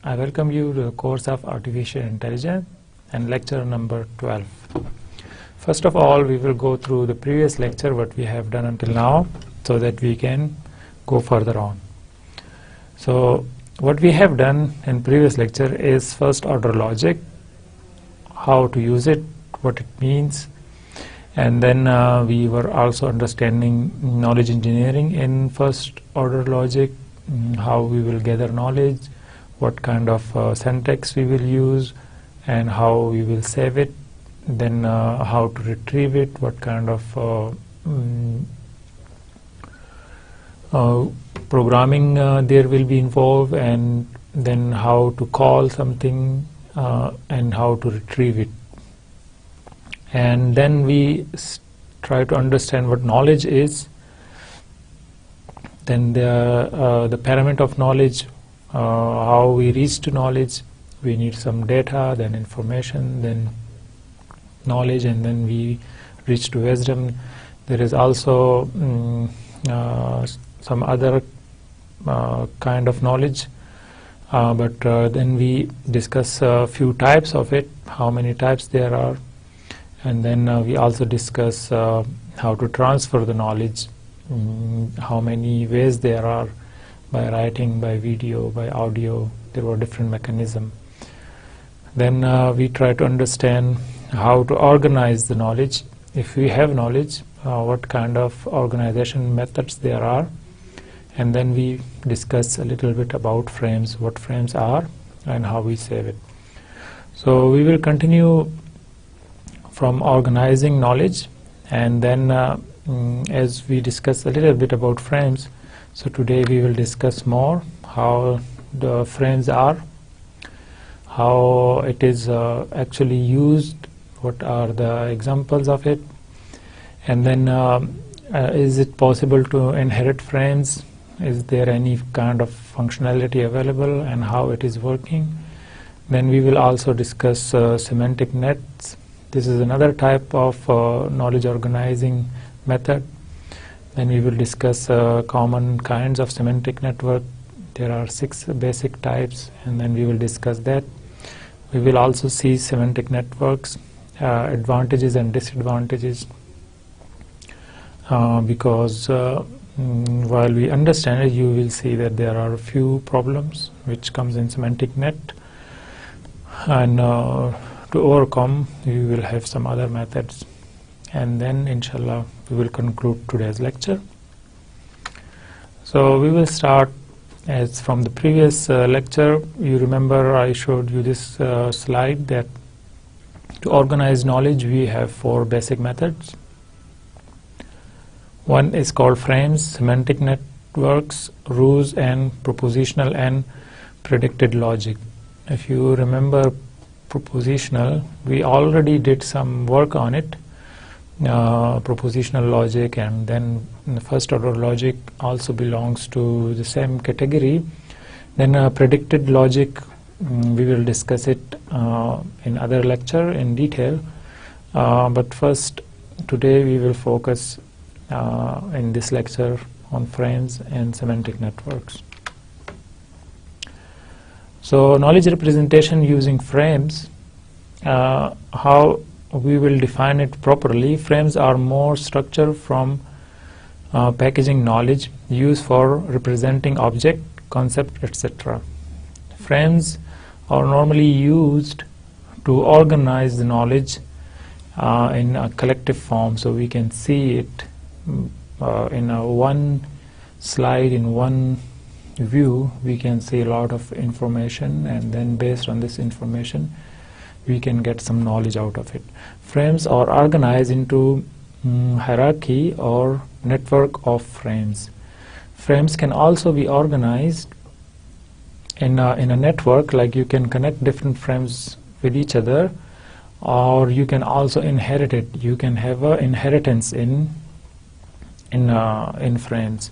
I welcome you to the course of Artificial Intelligence and lecture number 12. First of all, we will go through the previous lecture, what we have done until now, so that we can go further on. So, what we have done in previous lecture is first order logic, how to use it, what it means, and then we were also understanding knowledge engineering in first order logic, how we will gather knowledge, what kind of syntax we will use, and how we will save it, then how to retrieve it, what kind of programming there will be involved, and then how to call something and how to retrieve it. And then we try to understand what knowledge is, then the pyramid of knowledge, how we reach to knowledge. We need some data, then information, then knowledge, and then we reach to wisdom. There is also some other kind of knowledge, but then we discuss a few types of it, how many types there are, and then we also discuss how to transfer the knowledge, how many ways there are, by writing, by video, by audio. There were different mechanisms. Then we try to understand how to organize the knowledge. If we have knowledge, what kind of organization methods there are, and then we discuss a little bit about frames, what frames are and how we save it. So we will continue from organizing knowledge, and then as we discuss a little bit about frames, so today we will discuss more how the frames are, how it is actually used, what are the examples of it, and then is it possible to inherit frames, is there any kind of functionality available, and how it is working. Then we will also discuss semantic nets. This is another type of knowledge organizing method. Then we will discuss common kinds of semantic network. There are 6 basic types, and then we will discuss that. We will also see semantic networks, advantages and disadvantages, because while we understand it, you will see that there are a few problems which comes in semantic net, and to overcome we will have some other methods, and then inshallah we will conclude today's lecture. So we will start as from the previous lecture. You remember I showed you this slide that to organize knowledge we have 4 basic methods. One is called frames, semantic networks, rules, and propositional and predicted logic. If you remember propositional, we already did some work on it, propositional logic, and then the first order logic also belongs to the same category. Then predicted logic, we will discuss it in other lecture in detail, but first today we will focus in this lecture on frames and semantic networks. So knowledge representation using frames, how we will define it properly. Frames are more structure from packaging knowledge used for representing object, concept, etc. Frames are normally used to organize the knowledge in a collective form, so we can see it in a one slide, in one view. We can see a lot of information, and then based on this information we can get some knowledge out of it. Frames are organized into hierarchy or network of frames. Frames can also be organized in a network, like you can connect different frames with each other, or you can also inherit it. You can have a inheritance in frames.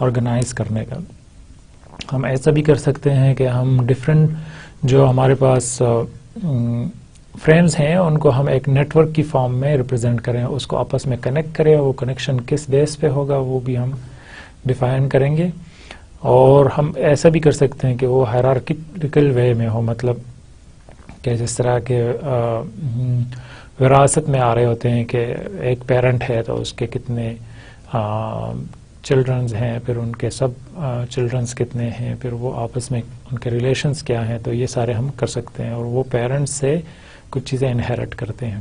Organize کرنے کا. ہم ایسا بھی کر سکتے ہیں کہ ہم ڈفرینٹ جو ہمارے پاس فریمز ہیں ان کو ہم ایک نیٹ ورک کی فارم میں ریپرزینٹ کریں, اس کو آپس میں کنیکٹ کریں, وہ کنیکشن کس بیس پہ ہوگا وہ بھی ہم ڈیفائن کریں گے. اور ہم ایسا بھی کر سکتے ہیں کہ وہ ہائرارکیکل وے میں ہو, مطلب کہ جس طرح کے وراثت میں آ رہے ہوتے ہیں کہ ایک پیرنٹ ہے تو اس کے کتنے چلڈرنز ہیں, پھر ان کے سب چلڈرنز کتنے ہیں, پھر وہ آپس میں ان کے ریلیشنز کیا ہیں, تو یہ سارے ہم کر سکتے ہیں. اور وہ پیرنٹس سے کچھ چیزیں انہیرٹ کرتے ہیں.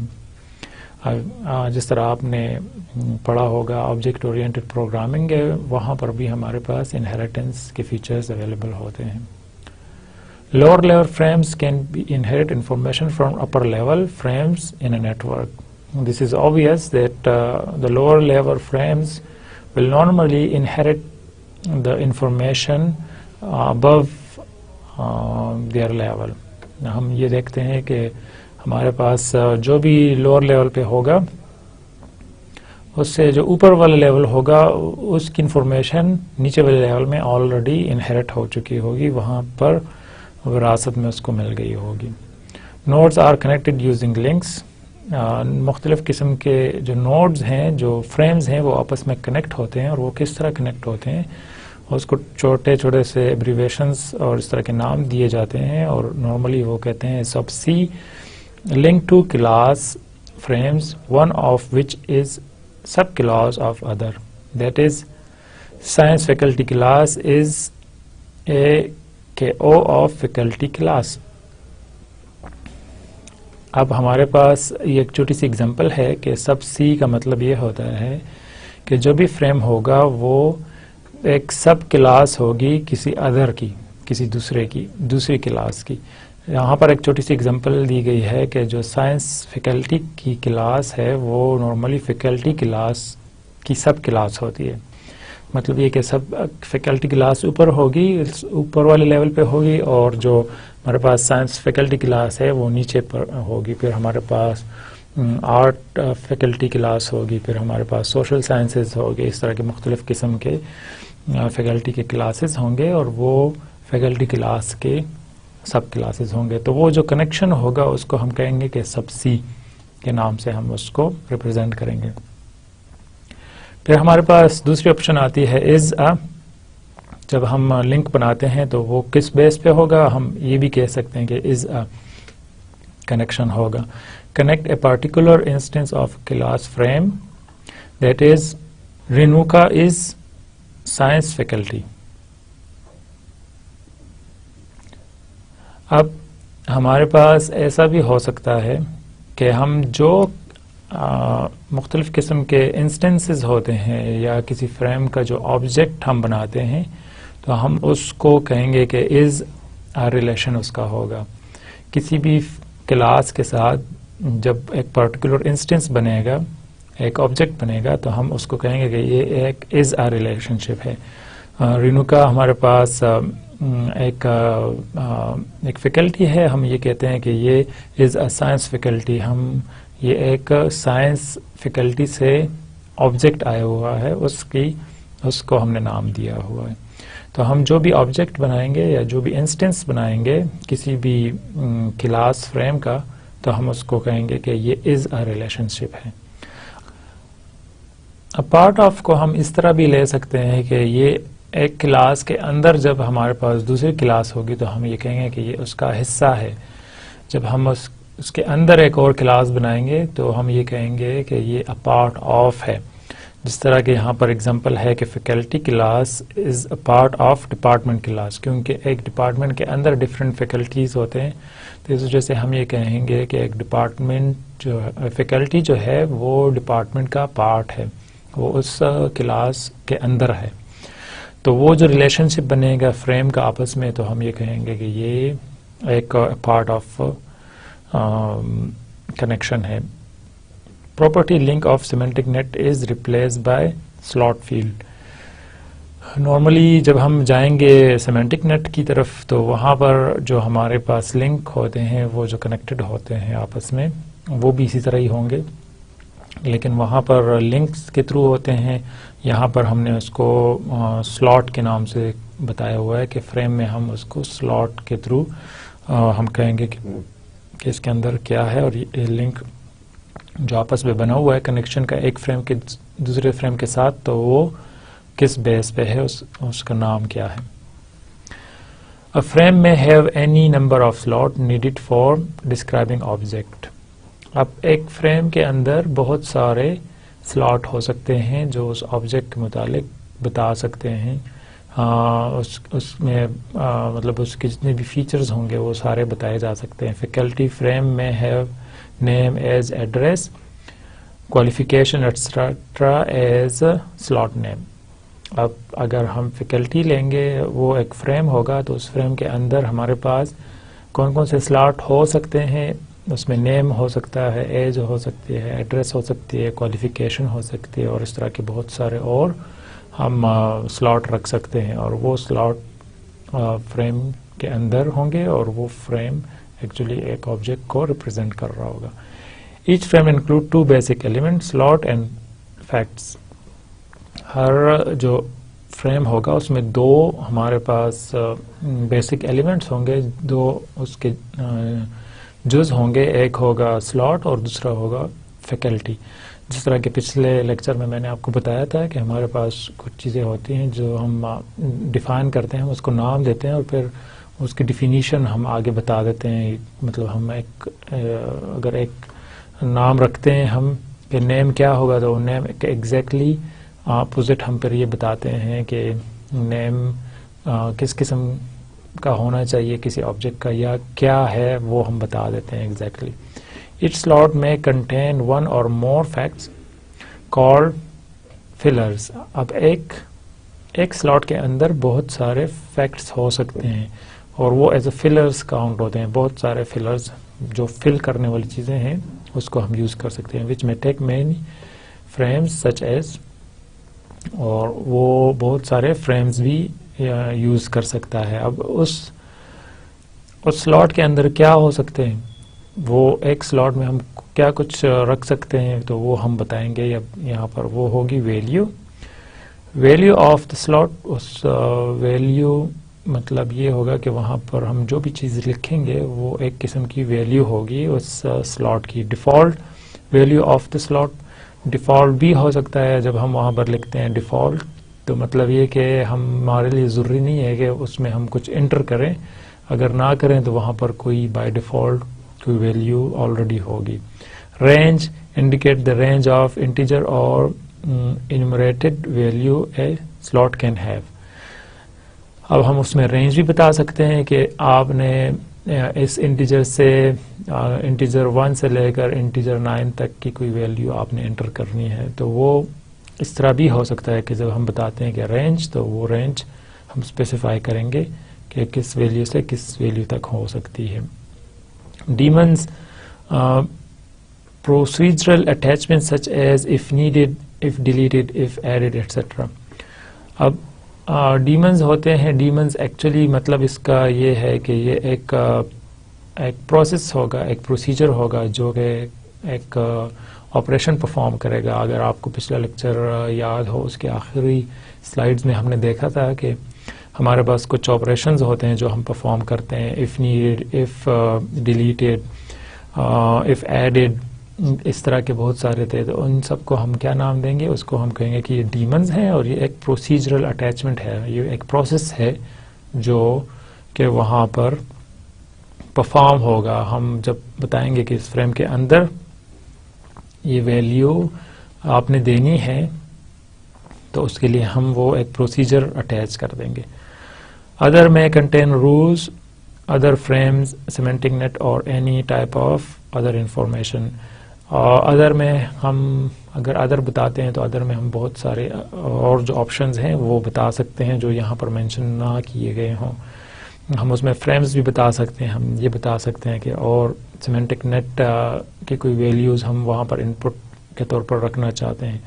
جس طرح آپ نے پڑھا ہوگا آبجیکٹ اورینٹڈ پروگرامنگ ہے, وہاں پر بھی ہمارے پاس انہیریٹنس کے فیچرز اویلیبل ہوتے ہیں. Lower level frames can be inherit information from upper level frames in a network. This is obvious that the lower level frames will normally inherit the information above their level. ہم یہ دیکھتے ہیں کہ ہمارے پاس جو بھی لوور لیول پہ ہوگا اس سے جو اوپر والا لیول ہوگا اس کی انفارمیشن نیچے والے لیول میں آلریڈی انہیرٹ ہو چکی ہوگی, وہاں پر وراثت میں اس کو مل گئی ہوگی. Nodes are connected using links. مختلف قسم کے جو نوڈز ہیں, جو فریمز ہیں, وہ آپس میں کنیکٹ ہوتے ہیں. اور وہ کس طرح کنیکٹ ہوتے ہیں, اس کو چھوٹے چھوٹے سے ایبریویشنز اور اس طرح کے نام دیے جاتے ہیں, اور نارملی وہ کہتے ہیں سب سی link to class frames, one of which is subclass of other. That is, science faculty class is a KO of faculty class. اب ہمارے پاس یہ ایک چھوٹی سی اگزامپل ہے کہ سب سی کا مطلب یہ ہوتا ہے کہ جو بھی فریم ہوگا وہ ایک سب کلاس ہوگی کسی ادر کی, کسی دوسری کلاس کی. یہاں پر ایک چھوٹی سی اگزامپل دی گئی ہے کہ جو سائنس فیکلٹی کی کلاس ہے وہ نارملی فیکلٹی کلاس کی سب کلاس ہوتی ہے. مطلب یہ کہ سب فیکلٹی کلاس اوپر ہوگی, اوپر والے لیول پہ ہوگی, اور جو ہمارے پاس سائنس فیکلٹی کلاس ہے وہ نیچے پر ہوگی. پھر ہمارے پاس آرٹ فیکلٹی کلاس ہوگی, پھر ہمارے پاس سوشل سائنسز ہوگی. اس طرح کے مختلف قسم کے فیکلٹی کے کلاسز ہوں گے, اور وہ فیکلٹی کلاس کے سب کلاسز ہوں گے. تو وہ جو کنیکشن ہوگا اس کو ہم کہیں گے کہ سب سی کے نام سے ہم اس کو ریپرزینٹ کریں گے. پھر ہمارے پاس دوسری آپشن آتی ہے از اے. جب ہم لنک بناتے ہیں تو وہ کس بیس پہ ہوگا, ہم یہ بھی کہہ سکتے ہیں کہ از اے کنیکشن ہوگا. Connect a particular instance of class frame, that is Renuka is science faculty. اب ہمارے پاس ایسا بھی ہو سکتا ہے کہ ہم جو مختلف قسم کے انسٹنسز ہوتے ہیں یا کسی فریم کا جو آبجیکٹ ہم بناتے ہیں تو ہم اس کو کہیں گے کہ از ریلیشن اس کا ہوگا. کسی بھی کلاس کے ساتھ جب ایک پرٹیکولر انسٹنس بنے گا, ایک آبجیکٹ بنے گا, تو ہم اس کو کہیں گے کہ یہ ایک از اے ریلیشن شپ ہے. رینوکا ہمارے پاس ایک فیکلٹی ہے, ہم یہ کہتے ہیں کہ یہ از اے سائنس فیکلٹی. ہم یہ ایک سائنس فیکلٹی سے آبجیکٹ آیا ہوا ہے, اس کو ہم نے نام دیا ہوا ہے. تو ہم جو بھی آبجیکٹ بنائیں گے یا جو بھی انسٹنس بنائیں گے کسی بھی کلاس فریم کا, تو ہم اس کو کہیں گے کہ یہ از اے ریلیشن شپ ہے. پارٹ آف کو ہم اس طرح بھی لے سکتے ہیں کہ یہ ایک کلاس کے اندر جب ہمارے پاس دوسری کلاس ہوگی تو ہم یہ کہیں گے کہ یہ اس کا حصہ ہے. جب ہم اس کے اندر ایک اور کلاس بنائیں گے تو ہم یہ کہیں گے کہ یہ اے پارٹ آف ہے. جس طرح کہ یہاں پر اگزامپل ہے کہ faculty class is a part of department class, کیونکہ ایک ڈپارٹمنٹ کے اندر ڈفرینٹ فیکلٹیز ہوتے ہیں. تو اس وجہ سے ہم یہ کہیں گے کہ ایک ڈپارٹمنٹ جو فیکلٹی جو ہے وہ ڈپارٹمنٹ کا پارٹ ہے, وہ اس کلاس کے اندر ہے. تو وہ جو ریلیشن شپ بنے گا فریم کا آپس میں, تو ہم یہ کہیں گے کہ یہ ایک پارٹ آف کنیکشن ہے. Property link of semantic net is replace by slot field. Normally جب ہم جائیں گے سیمینٹک نیٹ کی طرف تو وہاں پر جو ہمارے پاس لنک ہوتے ہیں وہ جو کنیکٹڈ ہوتے ہیں آپس میں وہ بھی اسی طرح ہی ہوں گے, لیکن وہاں پر لنکس کے تھرو ہوتے ہیں یہاں پر ہم نے اس کو سلاٹ کے نام سے بتایا ہوا ہے کہ فریم میں ہم اس کو سلاٹ کے تھرو ہم کہیں گے کہ اس کے اندر کیا ہے، اور یہ لنک جو آپس میں بنا ہوا ہے کنیکشن کا ایک فریم کے دوسرے فریم کے ساتھ، تو وہ کس بیس پہ ہے، اس کا نام کیا ہے. A frame may have any number of slots needed for describing object. اب ایک فریم کے اندر بہت سارے سلاٹ ہو سکتے ہیں جو اس آبجیکٹ کے متعلق بتا سکتے ہیں. اس میں مطلب اس کے جتنے بھی فیچرز ہوں گے وہ سارے بتائے جا سکتے ہیں. فیکلٹی فریم میں have name as address, qualification etcetera as slot name. اب اگر ہم فیکلٹی لیں گے وہ ایک فریم ہوگا تو اس فریم کے اندر ہمارے پاس کون کون سے سلاٹ ہو سکتے ہیں، اس میں نیم ہو سکتا ہے، ایج ہو سکتی ہے، ایڈریس ہو سکتی ہے، کوالیفیکیشن ہو سکتی ہے، اور اس طرح کے بہت سارے اور ہم سلاٹ رکھ سکتے ہیں، اور وہ سلاٹ فریم کے اندر ہوں گے اور وہ فریم ایکچولی ایک آبجیکٹ کو ریپرزینٹ کر رہا ہوگا. Each frame include two basic element, slot and facts. ہر جو فریم ہوگا اس میں دو ہمارے پاس بیسک ایلیمنٹس ہوں گے، دو اس کے جز ہوں گے، ایک ہوگا سلاٹ اور دوسرا ہوگا فیکلٹی. جس طرح کہ پچھلے لیکچر میں نے آپ کو بتایا تھا کہ ہمارے پاس کچھ چیزیں ہوتی ہیں جو ہم ڈیفائن کرتے ہیں، اس کو نام دیتے ہیں اور پھر اس کی ڈیفینیشن ہم آگے بتا دیتے ہیں. مطلب ہم اگر ایک نام رکھتے ہیں ہم کہ نیم کیا ہوگا تو نیم ایگزیکٹلی اپوزٹ ہم پھر یہ بتاتے ہیں کہ نیم کس قسم کا ہونا چاہیے کسی آبجیکٹ کا یا کیا ہے وہ ہم بتا دیتے ہیں exactly. Each slot may contain one or more facts called fillers. اب ایک سلاٹ کے اندر بہت سارے فیکٹس ہو سکتے ہیں اور وہ ایز اے فلرز کاؤنٹ ہوتے ہیں. بہت سارے فلرز جو فل کرنے والی چیزیں ہیں اس کو ہم یوز کر سکتے ہیں. which may take many frames such as، اور وہ بہت سارے فریمز بھی یوز کر سکتا ہے. اب اس سلاٹ کے اندر کیا ہو سکتے ہیں، وہ ایک سلاٹ میں ہم کیا کچھ رکھ سکتے ہیں تو وہ ہم بتائیں گے. یہاں پر وہ ہوگی ویلیو آف دا سلاٹ. اس ویلیو مطلب یہ ہوگا کہ وہاں پر ہم جو بھی چیز لکھیں گے وہ ایک قسم کی ویلیو ہوگی اس سلاٹ کی. Default value of the slot, default بھی ہو سکتا ہے جب ہم وہاں پر لکھتے ہیں ڈیفالٹ تو مطلب یہ کہ ہمارے لیے ضروری نہیں ہے کہ اس میں ہم کچھ انٹر کریں، اگر نہ کریں تو وہاں پر کوئی بائی ڈیفالٹ کوئی ویلیو آلریڈی ہوگی. Range indicate the range of integer اور enumerated value a slot can have. اب ہم اس میں رینج بھی بتا سکتے ہیں کہ آپ نے اس انٹیجر سے انٹیجر 1 سے لے کر انٹیجر 9 تک کی کوئی ویلیو آپ نے انٹر کرنی ہے، تو وہ اس طرح بھی ہو سکتا ہے کہ جب ہم بتاتے ہیں کہ رینج تو وہ رینج ہم اسپیسیفائی کریں گے کہ کس ویلیو سے کس ویلیو تک ہو سکتی ہے. Daemons, procedural attachments such as if needed, if deleted, if added, etc. اب ڈیمنز ہوتے ہیں. ڈیمنز ایکچولی مطلب اس کا یہ ہے کہ یہ ایک پروسیس ہوگا، ایک پروسیجر ہوگا جو کہ ایک آپریشن پرفارم کرے گا. اگر آپ کو پچھلا لیکچر یاد ہو اس کے آخری سلائیڈز میں ہم نے دیکھا تھا کہ ہمارے پاس کچھ آپریشنز ہوتے ہیں جو ہم پرفارم کرتے ہیں. If needed, if deleted, if added, اس طرح کے بہت سارے تھے. تو ان سب کو ہم کیا نام دیں گے، اس کو ہم کہیں گے کہ یہ ڈیمنز ہیں اور یہ ایک پروسیجرل اٹیچمنٹ ہے. یہ ایک پروسیس ہے جو کہ وہاں پر پرفارم ہوگا. ہم جب بتائیں گے کہ اس فریم کے اندر یہ ویلیو آپ نے دینی ہے تو اس کے لیے ہم وہ ایک پروسیجر اٹیچ کر دیں گے. Other may contain rules, other frames, semantic net or any type of other information. Other میں ہم اگر other بتاتے ہیں تو other میں ہم بہت سارے اور جو آپشنز ہیں وہ بتا سکتے ہیں جو یہاں پر مینشن نہ کیے گئے ہوں. ہم اس میں frames بھی بتا سکتے ہیں. ہم یہ بتا سکتے ہیں کہ اور semantic net کی کوئی ویلیوز ہم وہاں پر انپٹ کے طور پر رکھنا چاہتے ہیں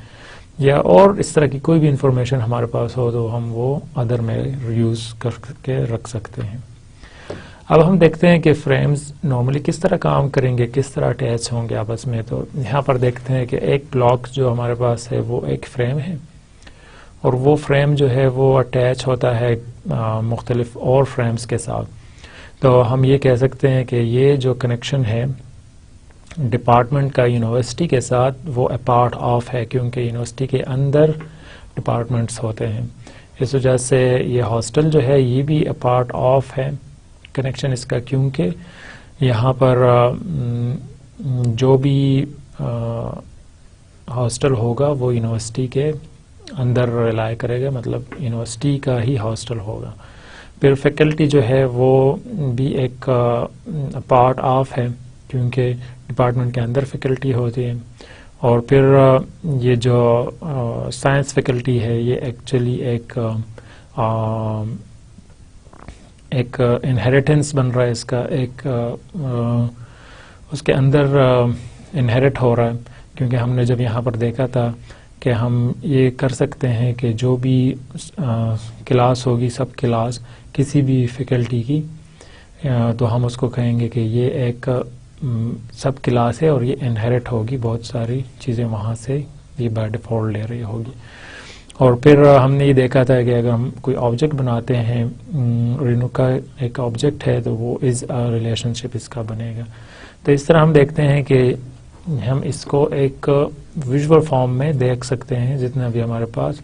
یا اور اس طرح کی کوئی بھی انفارمیشن ہمارے پاس ہو تو ہم وہ ادر میں یوز کر کے رکھ سکتے ہیں. اب ہم دیکھتے ہیں کہ فریمز نارملی کس طرح کام کریں گے، کس طرح اٹیچ ہوں گے آپس میں. تو یہاں پر دیکھتے ہیں کہ ایک بلاک جو ہمارے پاس ہے وہ ایک فریم ہے اور وہ فریم جو ہے وہ اٹیچ ہوتا ہے مختلف اور فریمز کے ساتھ. تو ہم یہ کہہ سکتے ہیں کہ یہ جو کنیکشن ہے ڈپارٹمنٹ کا یونیورسٹی کے ساتھ وہ اے پارٹ آف ہے، کیونکہ یونیورسٹی کے اندر ڈپارٹمنٹس ہوتے ہیں. اس وجہ سے یہ ہاسٹل جو ہے یہ بھی اے پارٹ آف ہے کنیکشن اس کا، کیونکہ یہاں پر جو بھی ہاسٹل ہوگا وہ یونیورسٹی کے اندر ریلائی کرے گا، مطلب یونیورسٹی کا ہی ہاسٹل ہوگا. پھر فیکلٹی جو ہے وہ بھی ایک پارٹ آف ہے، کیونکہ ڈپارٹمنٹ کے اندر فیکلٹی ہوتی ہے. اور پھر یہ جو سائنس فیکلٹی ہے یہ ایکچولی ایک انہیریٹنس بن رہا ہے اس کا، ایک اس کے اندر انہیریٹ ہو رہا ہے، کیونکہ ہم نے جب یہاں پر دیکھا تھا کہ ہم یہ کر سکتے ہیں کہ جو بھی کلاس ہوگی سب کلاس کسی بھی فیکلٹی کی، تو ہم اس کو کہیں گے کہ یہ ایک سب کلاس ہے اور یہ انہیریٹ ہوگی، بہت ساری چیزیں وہاں سے یہ بائی ڈیفالٹ لے رہی ہوگی. اور پھر ہم نے یہ دیکھا تھا کہ اگر ہم کوئی آبجیکٹ بناتے ہیں، رینو کا ایک آبجیکٹ ہے تو وہ از ریلیشن شپ اس کا بنے گا. تو اس طرح ہم دیکھتے ہیں کہ ہم اس کو ایک ویژول فارم میں دیکھ سکتے ہیں جتنا بھی ہمارے پاس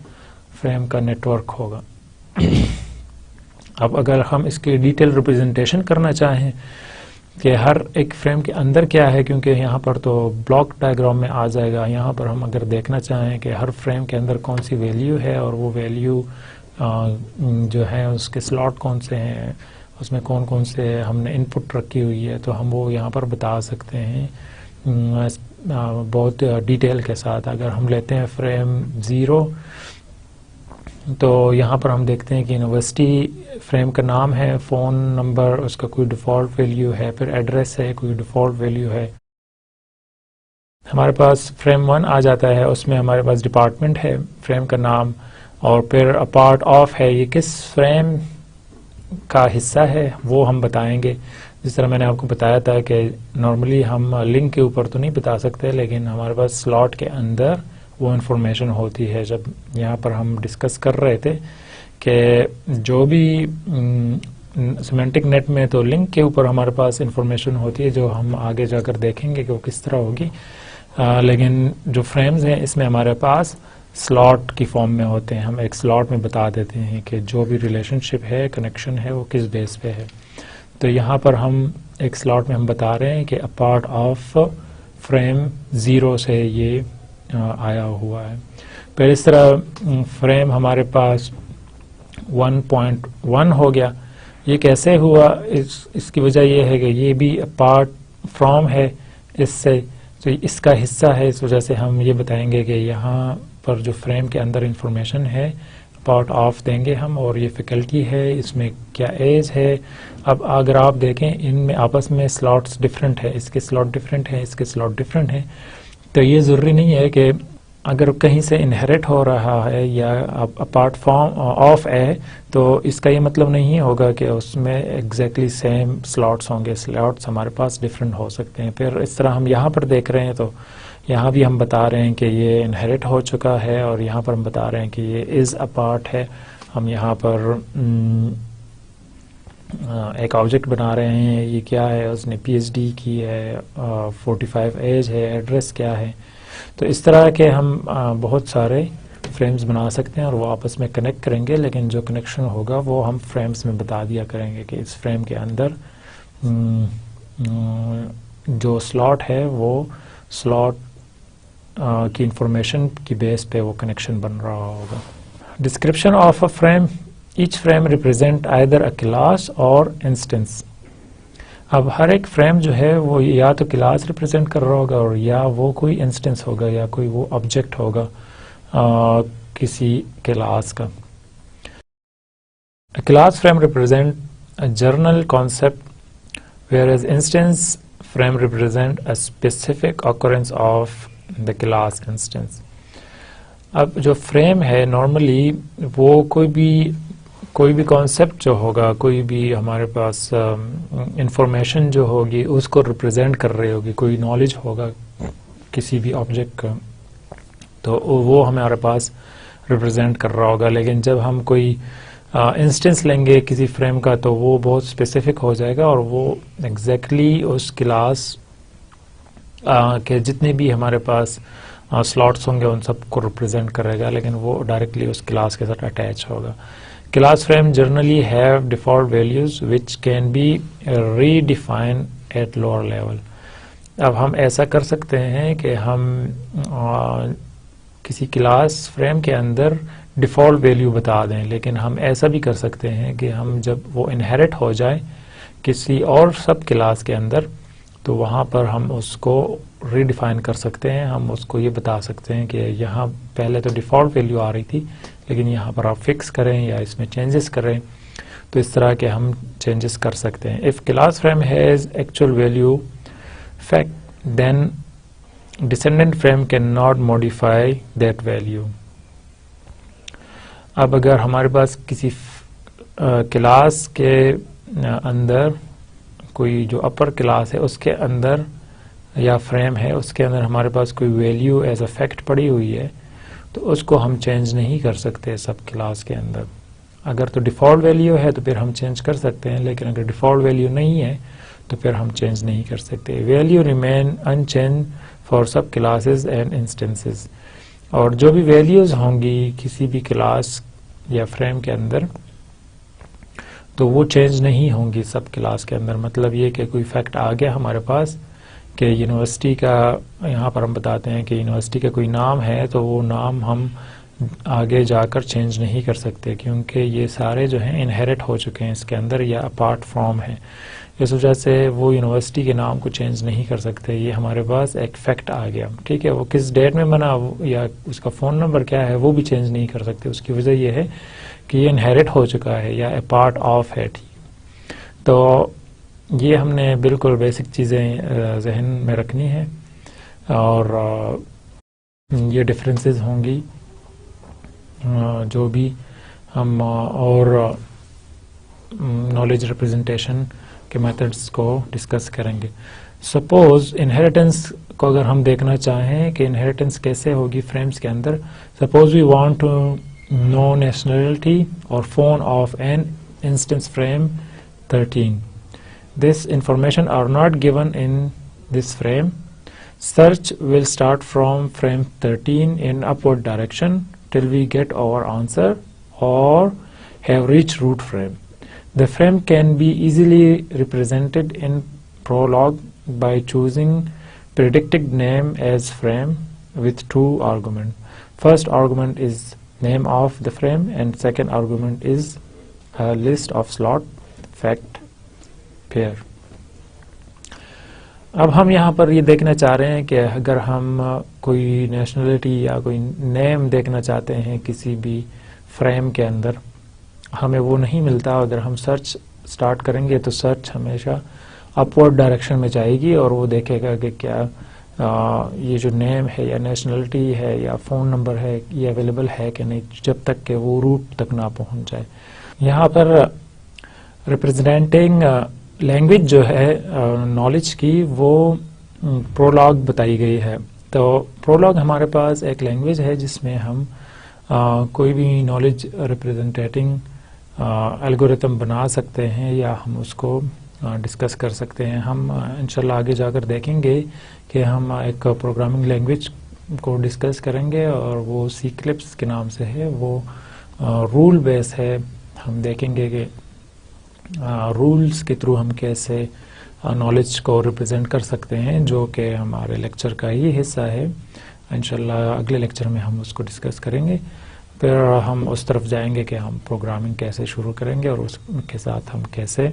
فریم کا نیٹ ورک ہوگا. اب اگر ہم اس کی ڈیٹیل ریپرزنٹیشن کرنا چاہیں کہ ہر ایک فریم کے اندر کیا ہے، کیونکہ یہاں پر تو بلاک ڈائیگرام میں آ جائے گا، یہاں پر ہم اگر دیکھنا چاہیں کہ ہر فریم کے اندر کون سی ویلیو ہے اور وہ ویلیو جو ہے اس کے سلاٹ کون سے ہیں، اس میں کون کون سے ہم نے ان پٹ رکھی ہوئی ہے، تو ہم وہ یہاں پر بتا سکتے ہیں بہت ڈیٹیل کے ساتھ. اگر ہم لیتے ہیں فریم 0 تو یہاں پر ہم دیکھتے ہیں کہ یونیورسٹی فریم کا نام ہے، فون نمبر اس کا کوئی ڈیفالٹ ویلیو ہے، پھر ایڈریس ہے کوئی ڈیفالٹ ویلیو ہے. ہمارے پاس فریم 1 آ جاتا ہے، اس میں ہمارے پاس ڈپارٹمنٹ ہے، فریم کا نام، اور پھر پارٹ آف ہے، یہ کس فریم کا حصہ ہے وہ ہم بتائیں گے. جس طرح میں نے آپ کو بتایا تھا کہ نارملی ہم لنک کے اوپر تو نہیں بتا سکتے، لیکن ہمارے پاس سلاٹ کے اندر وہ انفارمیشن ہوتی ہے. جب یہاں پر ہم ڈسکس کر رہے تھے کہ جو بھی سیمینٹک نیٹ میں تو لنک کے اوپر ہمارے پاس انفارمیشن ہوتی ہے جو ہم آگے جا کر دیکھیں گے کہ وہ کس طرح ہوگی، لیکن جو فریمز ہیں اس میں ہمارے پاس سلاٹ کی فارم میں ہوتے ہیں. ہم ایک سلاٹ میں بتا دیتے ہیں کہ جو بھی ریلیشن شپ ہے، کنیکشن ہے، وہ کس بیس پہ ہے. تو یہاں پر ہم ایک سلاٹ میں ہم بتا رہے ہیں کہ پارٹ آف فریم 0 سے یہ آیا ہوا ہے. پھر اس طرح فریم ہمارے پاس 1.1 ہو گیا. یہ کیسے ہوا؟ اس کی وجہ یہ ہے کہ یہ بھی پارٹ فرام ہے اس سے، تو اس کا حصہ ہے. اس وجہ سے ہم یہ بتائیں گے کہ یہاں پر جو فریم کے اندر انفارمیشن ہے پارٹ آف دیں گے ہم، اور یہ فیکلٹی ہے، اس میں کیا ایج ہے. اب اگر آپ دیکھیں ان میں آپس میں سلاٹس ڈفرینٹ ہے، اس کے سلاٹ ڈفرینٹ ہیں، اس کے سلاٹ ڈفرینٹ ہیں. تو یہ ضروری نہیں ہے کہ اگر کہیں سے انہیریٹ ہو رہا ہے یا اپارٹ فرام آف ہے تو اس کا یہ مطلب نہیں ہوگا کہ اس میں ایگزیکٹلی سیم سلاٹس ہوں گے. سلاٹس ہمارے پاس ڈفرینٹ ہو سکتے ہیں. پھر اس طرح ہم یہاں پر دیکھ رہے ہیں تو یہاں بھی ہم بتا رہے ہیں کہ یہ انہیریٹ ہو چکا ہے، اور یہاں پر ہم بتا رہے ہیں کہ یہ از اے پارٹ ہے. ہم یہاں پر ایک آبجیکٹ بنا رہے ہیں، یہ کیا ہے، اس نے پی ایچ ڈی کی ہے، 45 ایج ہے، ایڈریس کیا ہے. تو اس طرح کے ہم بہت سارے فریمز بنا سکتے ہیں اور وہ آپس میں کنیکٹ کریں گے، لیکن جو کنیکشن ہوگا وہ ہم فریمز میں بتا دیا کریں گے کہ اس فریم کے اندر جو سلاٹ ہے وہ سلاٹ کی انفارمیشن کی بیس پہ وہ کنیکشن بن رہا ہوگا. Description of a frame. Each frame represent either a class اور انسٹنس. اب ہر ایک فریم جو ہے وہ یا تو کلاس ریپرزینٹ کر رہا ہوگا اور یا وہ کوئی انسٹنس ہوگا یا کوئی وہ آبجیکٹ ہوگا کسی کلاس کا. A class frame represent a general concept whereas instance frame represent a specific occurrence of the class instance. اب جو فریم ہے نارملی وہ کوئی بھی کانسیپٹ جو ہوگا، کوئی بھی ہمارے پاس انفارمیشن جو ہوگی اس کو ریپرزینٹ کر رہی ہوگی، کوئی نالج ہوگا کسی بھی آبجیکٹ کا، تو وہ ہمارے پاس ریپرزینٹ کر رہا ہوگا. لیکن جب ہم کوئی انسٹنس لیں گے کسی فریم کا تو وہ بہت اسپیسیفک ہو جائے گا اور وہ ایگزیکٹلی اس کلاس کے جتنے بھی ہمارے پاس سلاٹس ہوں گے ان سب کو ریپرزینٹ کرے گا, لیکن وہ ڈائریکٹلی اس کلاس کے ساتھ اٹیچ ہوگا. Class frame generally have default values which can be redefine at lower level. اب ہم ایسا کر سکتے ہیں کہ ہم کسی کلاس فریم کے اندر ڈیفالٹ ویلیو بتا دیں, لیکن ہم ایسا بھی کر سکتے ہیں کہ ہم جب وہ انہیرٹ ہو جائے کسی اور سب کلاس کے اندر تو وہاں پر ہم اس کو ری ڈیفائن کر سکتے ہیں. ہم اس کو یہ بتا سکتے ہیں کہ یہاں پہلے تو ڈیفالٹ ویلیو آ رہی تھی لیکن یہاں پر آپ فکس کریں یا اس میں چینجز کریں, تو اس طرح کے ہم چینجز کر سکتے ہیں. If class frame has actual value fact then descendant frame cannot modify that value. اب اگر ہمارے پاس کسی کلاس کے اندر کوئی جو اپر کلاس ہے اس کے اندر یا فریم ہے اس کے اندر ہمارے پاس کوئی ویلیو ایز اے فیکٹ پڑی ہوئی ہے تو اس کو ہم چینج نہیں کر سکتے سب کلاس کے اندر. اگر تو ڈیفالٹ ویلیو ہے تو پھر ہم چینج کر سکتے ہیں, لیکن اگر ڈیفالٹ ویلیو نہیں ہے تو پھر ہم چینج نہیں کر سکتے. Value remain in change for sub classes and instances. اور جو بھی ویلیوز ہوں گی کسی بھی کلاس یا فریم کے اندر تو وہ چینج نہیں ہوں گی سب کلاس کے اندر. مطلب یہ کہ کوئی فیکٹ آ گیا ہمارے پاس کہ یونیورسٹی کا, یہاں پر ہم بتاتے ہیں کہ یونیورسٹی کا کوئی نام ہے تو وہ نام ہم آگے جا کر چینج نہیں کر سکتے کیونکہ یہ سارے جو ہیں انہیرٹ ہو چکے ہیں اس کے اندر یا اپارٹ فرام ہیں. اس وجہ سے وہ یونیورسٹی کے نام کو چینج نہیں کر سکتے. یہ ہمارے پاس ایک فیکٹ آ گیا, ٹھیک ہے, وہ کس ڈیٹ میں بنا یا اس کا فون نمبر کیا ہے وہ بھی چینج نہیں کر سکتے. اس کی وجہ یہ ہے کہ یہ انہیرٹ ہو چکا ہے یا اے پارٹ آف ہے. تو یہ ہم نے بالکل بیسک چیزیں ذہن میں رکھنی ہے اور یہ ڈفرینسز ہوں گی جو بھی ہم اور نالج ریپرزنٹیشن کے میتھڈس کو ڈسکس کریں گے. سپوز انہیریٹنس کو اگر ہم دیکھنا چاہیں کہ انہیریٹنس کیسے ہوگی فریمز کے اندر. Suppose we want to know nationality اور phone of an instance frame 13. This information are not given in this frame. Search will start from frame 13 in upward direction till we get our answer or have reached root frame. The frame can be easily represented in Prolog by choosing predicted name as frame with two arguments. First argument is name of the frame and second argument is a list of slot fact pair. اب ہم یہاں پر یہ دیکھنا چاہ رہے ہیں کہ اگر ہم کوئی نیشنلٹی یا کوئی نیم دیکھنا چاہتے ہیں کسی بھی فریم کے اندر, ہمیں وہ نہیں ملتا. اگر ہم سرچ سٹارٹ کریں گے تو سرچ ہمیشہ اپورڈ ڈائریکشن میں جائے گی اور وہ دیکھے گا کہ کیا یہ جو نیم ہے یا نیشنلٹی ہے یا فون نمبر ہے یہ اویلیبل ہے کہ نہیں, جب تک کہ وہ روٹ تک نہ پہنچ جائے. یہاں پر ریپرزینٹنگ لینگویج جو ہے نالج کی وہ پرولاگ بتائی گئی ہے. تو پرولاگ ہمارے پاس ایک لینگویج ہے جس میں ہم کوئی بھی نالج ریپرزینٹنگ الگوریتم بنا سکتے ہیں یا ہم اس کو ڈسکس کر سکتے ہیں. ہم انشاءاللہ آگے جا کر دیکھیں گے کہ ہم ایک پروگرامنگ لینگویج کو ڈسکس کریں گے اور وہ سی کلپس کے نام سے ہے. وہ رول بیس ہے. ہم دیکھیں گے کہ رولز کے تھرو ہم کیسے نالج کو ریپرزینٹ کر سکتے ہیں, جو کہ ہمارے لیکچر کا ہی حصہ ہے. انشاءاللہ اگلے لیکچر میں ہم اس کو ڈسکس کریں گے. پھر ہم اس طرف جائیں گے کہ ہم پروگرامنگ کیسے شروع کریں گے اور اس کے ساتھ ہم کیسے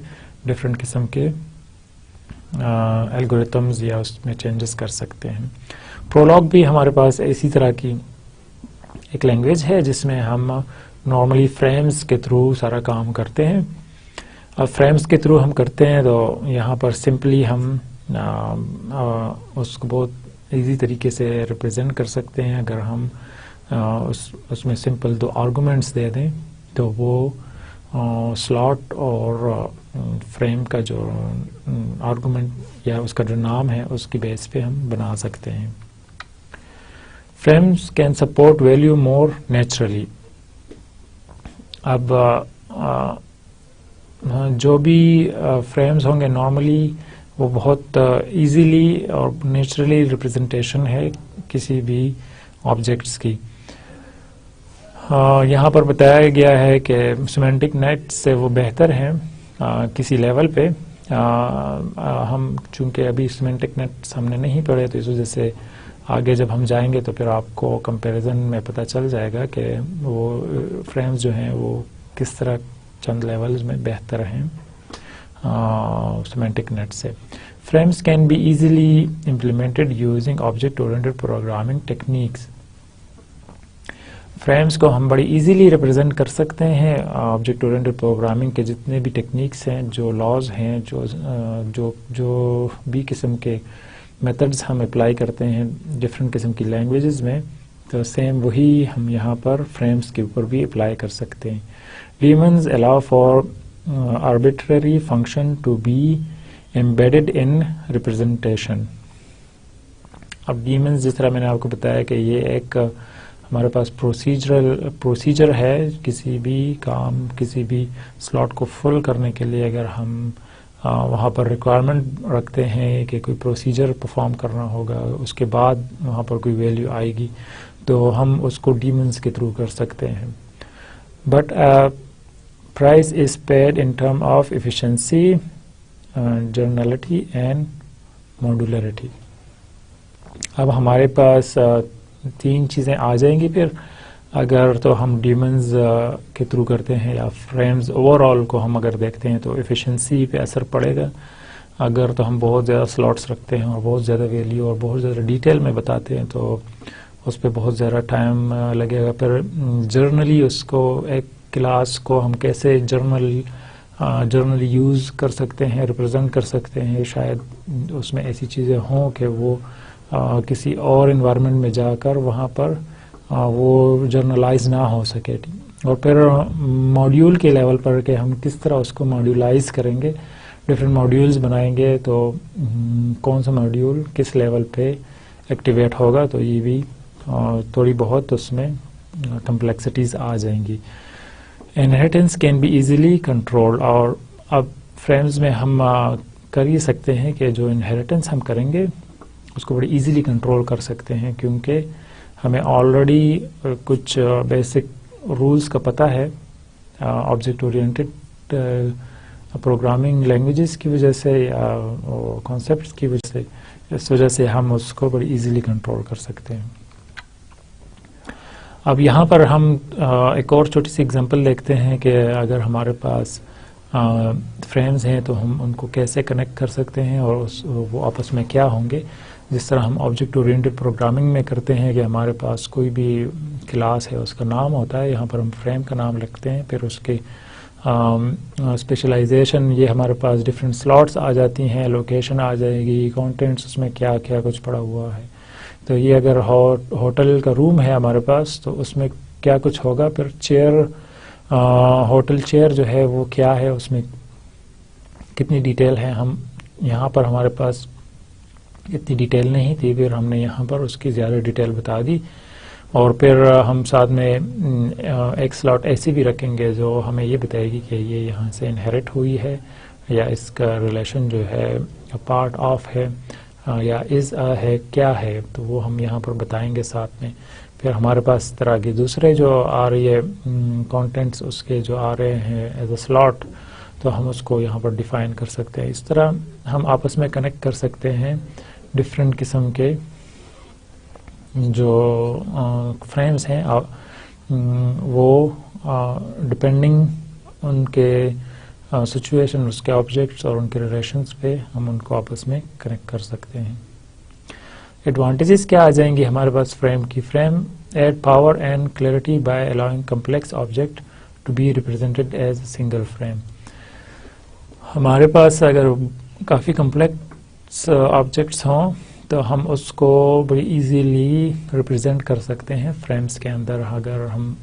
ڈفرینٹ قسم کے الگوریتمز یا اس میں چینجز کر سکتے ہیں. پرولاگ بھی ہمارے پاس اسی طرح کی ایک لینگویج ہے جس میں ہم نارملی فریمز کے تھرو سارا کام کرتے ہیں. اب فریمز کے تھرو ہم کرتے ہیں تو یہاں پر سمپلی ہم اس کو بہت ایزی طریقے سے ریپرزینٹ کر سکتے ہیں. اگر ہم اس میں سمپل 2 آرگومنٹس دے دیں تو وہ سلاٹ اور فریم کا جو آرگومنٹ یا اس کا جو نام ہے اس کی بیس پہ ہم بنا سکتے ہیں. frames can support value more naturally. اب جو بھی frames ہوں گے نارملی وہ بہت ایزیلی اور نیچرلی ریپرزنٹیشن ہے کسی بھی آبجیکٹس کی. یہاں پر بتایا گیا ہے کہ سیمینٹک نیٹ سے وہ بہتر ہیں کسی لیول پہ. ہم چونکہ ابھی سیمینٹک نیٹس ہم نے نہیں پڑھے تو اس وجہ سے آگے جب ہم جائیں گے تو پھر آپ کو کمپیریزن میں پتہ چل جائے گا کہ وہ فریمز جو ہیں وہ کس طرح چند لیولز میں بہتر ہیں سیمینٹک نیٹ سے. Frames can be easily implemented using object oriented programming techniques. Frames کو ہم بڑی ایزیلی ریپرزینٹ کر سکتے ہیں آبجیکٹ اورینٹڈ پروگرامنگ کے جتنے بھی ٹیکنیکس ہیں, جو لاز ہیں, جو بھی قسم کے میتھڈز ہم اپلائی کرتے ہیں ڈفرینٹ قسم کی لینگویجز میں, تو سیم وہی ہم یہاں پر فریمز کے اوپر بھی اپلائی کر سکتے ہیں. Demons allow for arbitrary function to be embedded in representation. اب ڈیمنز جس طرح میں نے آپ کو بتایا کہ یہ ایک ہمارے پاس پروسیجر ہے کسی بھی کام کسی بھی سلاٹ کو فل کرنے کے لیے. اگر ہم وہاں پر ریکوائرمنٹ رکھتے ہیں کہ کوئی پروسیجر پرفارم کرنا ہوگا, اس کے بعد وہاں پر کوئی ویلیو آئے گی, تو ہم اس کو ڈیمنز کے تھرو کر سکتے ہیں. But price is paid in term of efficiency, generality and modularity. اب ہمارے پاس تین چیزیں آ جائیں گی پھر اگر تو ہم ڈیمنز کے تھرو کرتے ہیں یا فریمز اوور آل کو ہم اگر دیکھتے ہیں تو ایفیشنسی پہ اثر پڑے گا. اگر تو ہم بہت زیادہ سلاٹس رکھتے ہیں اور بہت زیادہ ویلیو اور بہت زیادہ ڈیٹیل میں بتاتے ہیں تو اس پہ بہت زیادہ ٹائم لگے گا. پھر جرنلی اس کو ایک کلاس کو ہم کیسے جرنلی یوز کر سکتے ہیں, ریپرزینٹ کر سکتے ہیں, شاید اس میں ایسی چیزیں ہوں کہ وہ کسی اور انوائرمنٹ میں جا کر وہاں پر وہ جرنلائز نہ ہو سکے. اور پھر ماڈیول کے لیول پر کہ ہم کس طرح اس کو ماڈیولائز کریں گے, ڈفرینٹ ماڈیولز بنائیں گے تو کون سا ماڈیول کس لیول پہ ایکٹیویٹ ہوگا, تو یہ بھی تھوڑی بہت اس میں کمپلیکسٹیز آ جائیں گی. Inheritance can be easily control. اور اب فریمز میں ہم کر ہی سکتے ہیں کہ جو انہیریٹنس ہم کریں گے اس کو بڑی ایزیلی کنٹرول کر سکتے ہیں, کیونکہ ہمیں آلریڈی کچھ بیسک رولز کا پتہ ہے آبجیکٹ اورینٹڈ پروگرامنگ لینگویجز کی وجہ سے یا کانسیپٹس کی وجہ سے. اس وجہ سے ہم اس کو بڑی ایزیلی کنٹرول کر سکتے ہیں. اب یہاں پر ہم ایک اور چھوٹی سی اگزامپل دیکھتے ہیں کہ اگر ہمارے پاس فریمز ہیں تو ہم ان کو کیسے کنیکٹ کر سکتے ہیں اور وہ آپس میں کیا ہوں گے. جس طرح ہم آبجیکٹ اورینٹڈ پروگرامنگ میں کرتے ہیں کہ ہمارے پاس کوئی بھی کلاس ہے اس کا نام ہوتا ہے, یہاں پر ہم فریم کا نام لکھتے ہیں, پھر اس کے اسپیشلائزیشن یہ ہمارے پاس ڈفرینٹ سلاٹس آ جاتی ہیں, لوکیشن آ جائے گی, کانٹینٹس اس میں کیا کیا کچھ پڑا ہوا ہے. تو یہ اگر ہوٹل کا روم ہے ہمارے پاس تو اس میں کیا کچھ ہوگا. پھر چیئر ہوٹل چیئر جو ہے وہ کیا ہے, اس میں کتنی ڈیٹیل ہے. ہم یہاں پر ہمارے پاس اتنی ڈیٹیل نہیں تھی, پھر ہم نے یہاں پر اس کی زیادہ ڈیٹیل بتا دی. اور پھر ہم ساتھ میں ایک سلاٹ ایسی بھی رکھیں گے جو ہمیں یہ بتائے گی کہ یہ یہاں سے انہیریٹ ہوئی ہے یا اس کا ریلیشن جو ہے پارٹ آف ہے یا از ہے, کیا ہے, تو وہ ہم یہاں پر بتائیں گے ساتھ میں. پھر ہمارے پاس اس طرح کے دوسرے جو آ رہی ہے کانٹینٹس اس کے جو آ رہے ہیں ایز اے سلاٹ, تو ہم اس کو یہاں پر ڈیفائن کر سکتے ہیں. اس طرح ہم آپس میں کنیکٹ کر سکتے ہیں ڈفرینٹ قسم کے جو فریمز ہیں, وہ ڈپینڈنگ ان کے سچویشن, اس کے آبجیکٹس اور ان کے ریلیشنز پہ ہم ان کو آپس میں کنیکٹ کر سکتے ہیں. ایڈوانٹیجز کیا آ جائیں گی ہمارے پاس فریم کی. Frame add power and clarity by allowing complex object to be represented as a single frame. ہمارے پاس اگر کافی کمپلیکس آبجیکٹس ہوں تو ہم اس کو بڑی ایزیلی ریپرزینٹ کر سکتے ہیں فریمز کے اندر. اگر ہم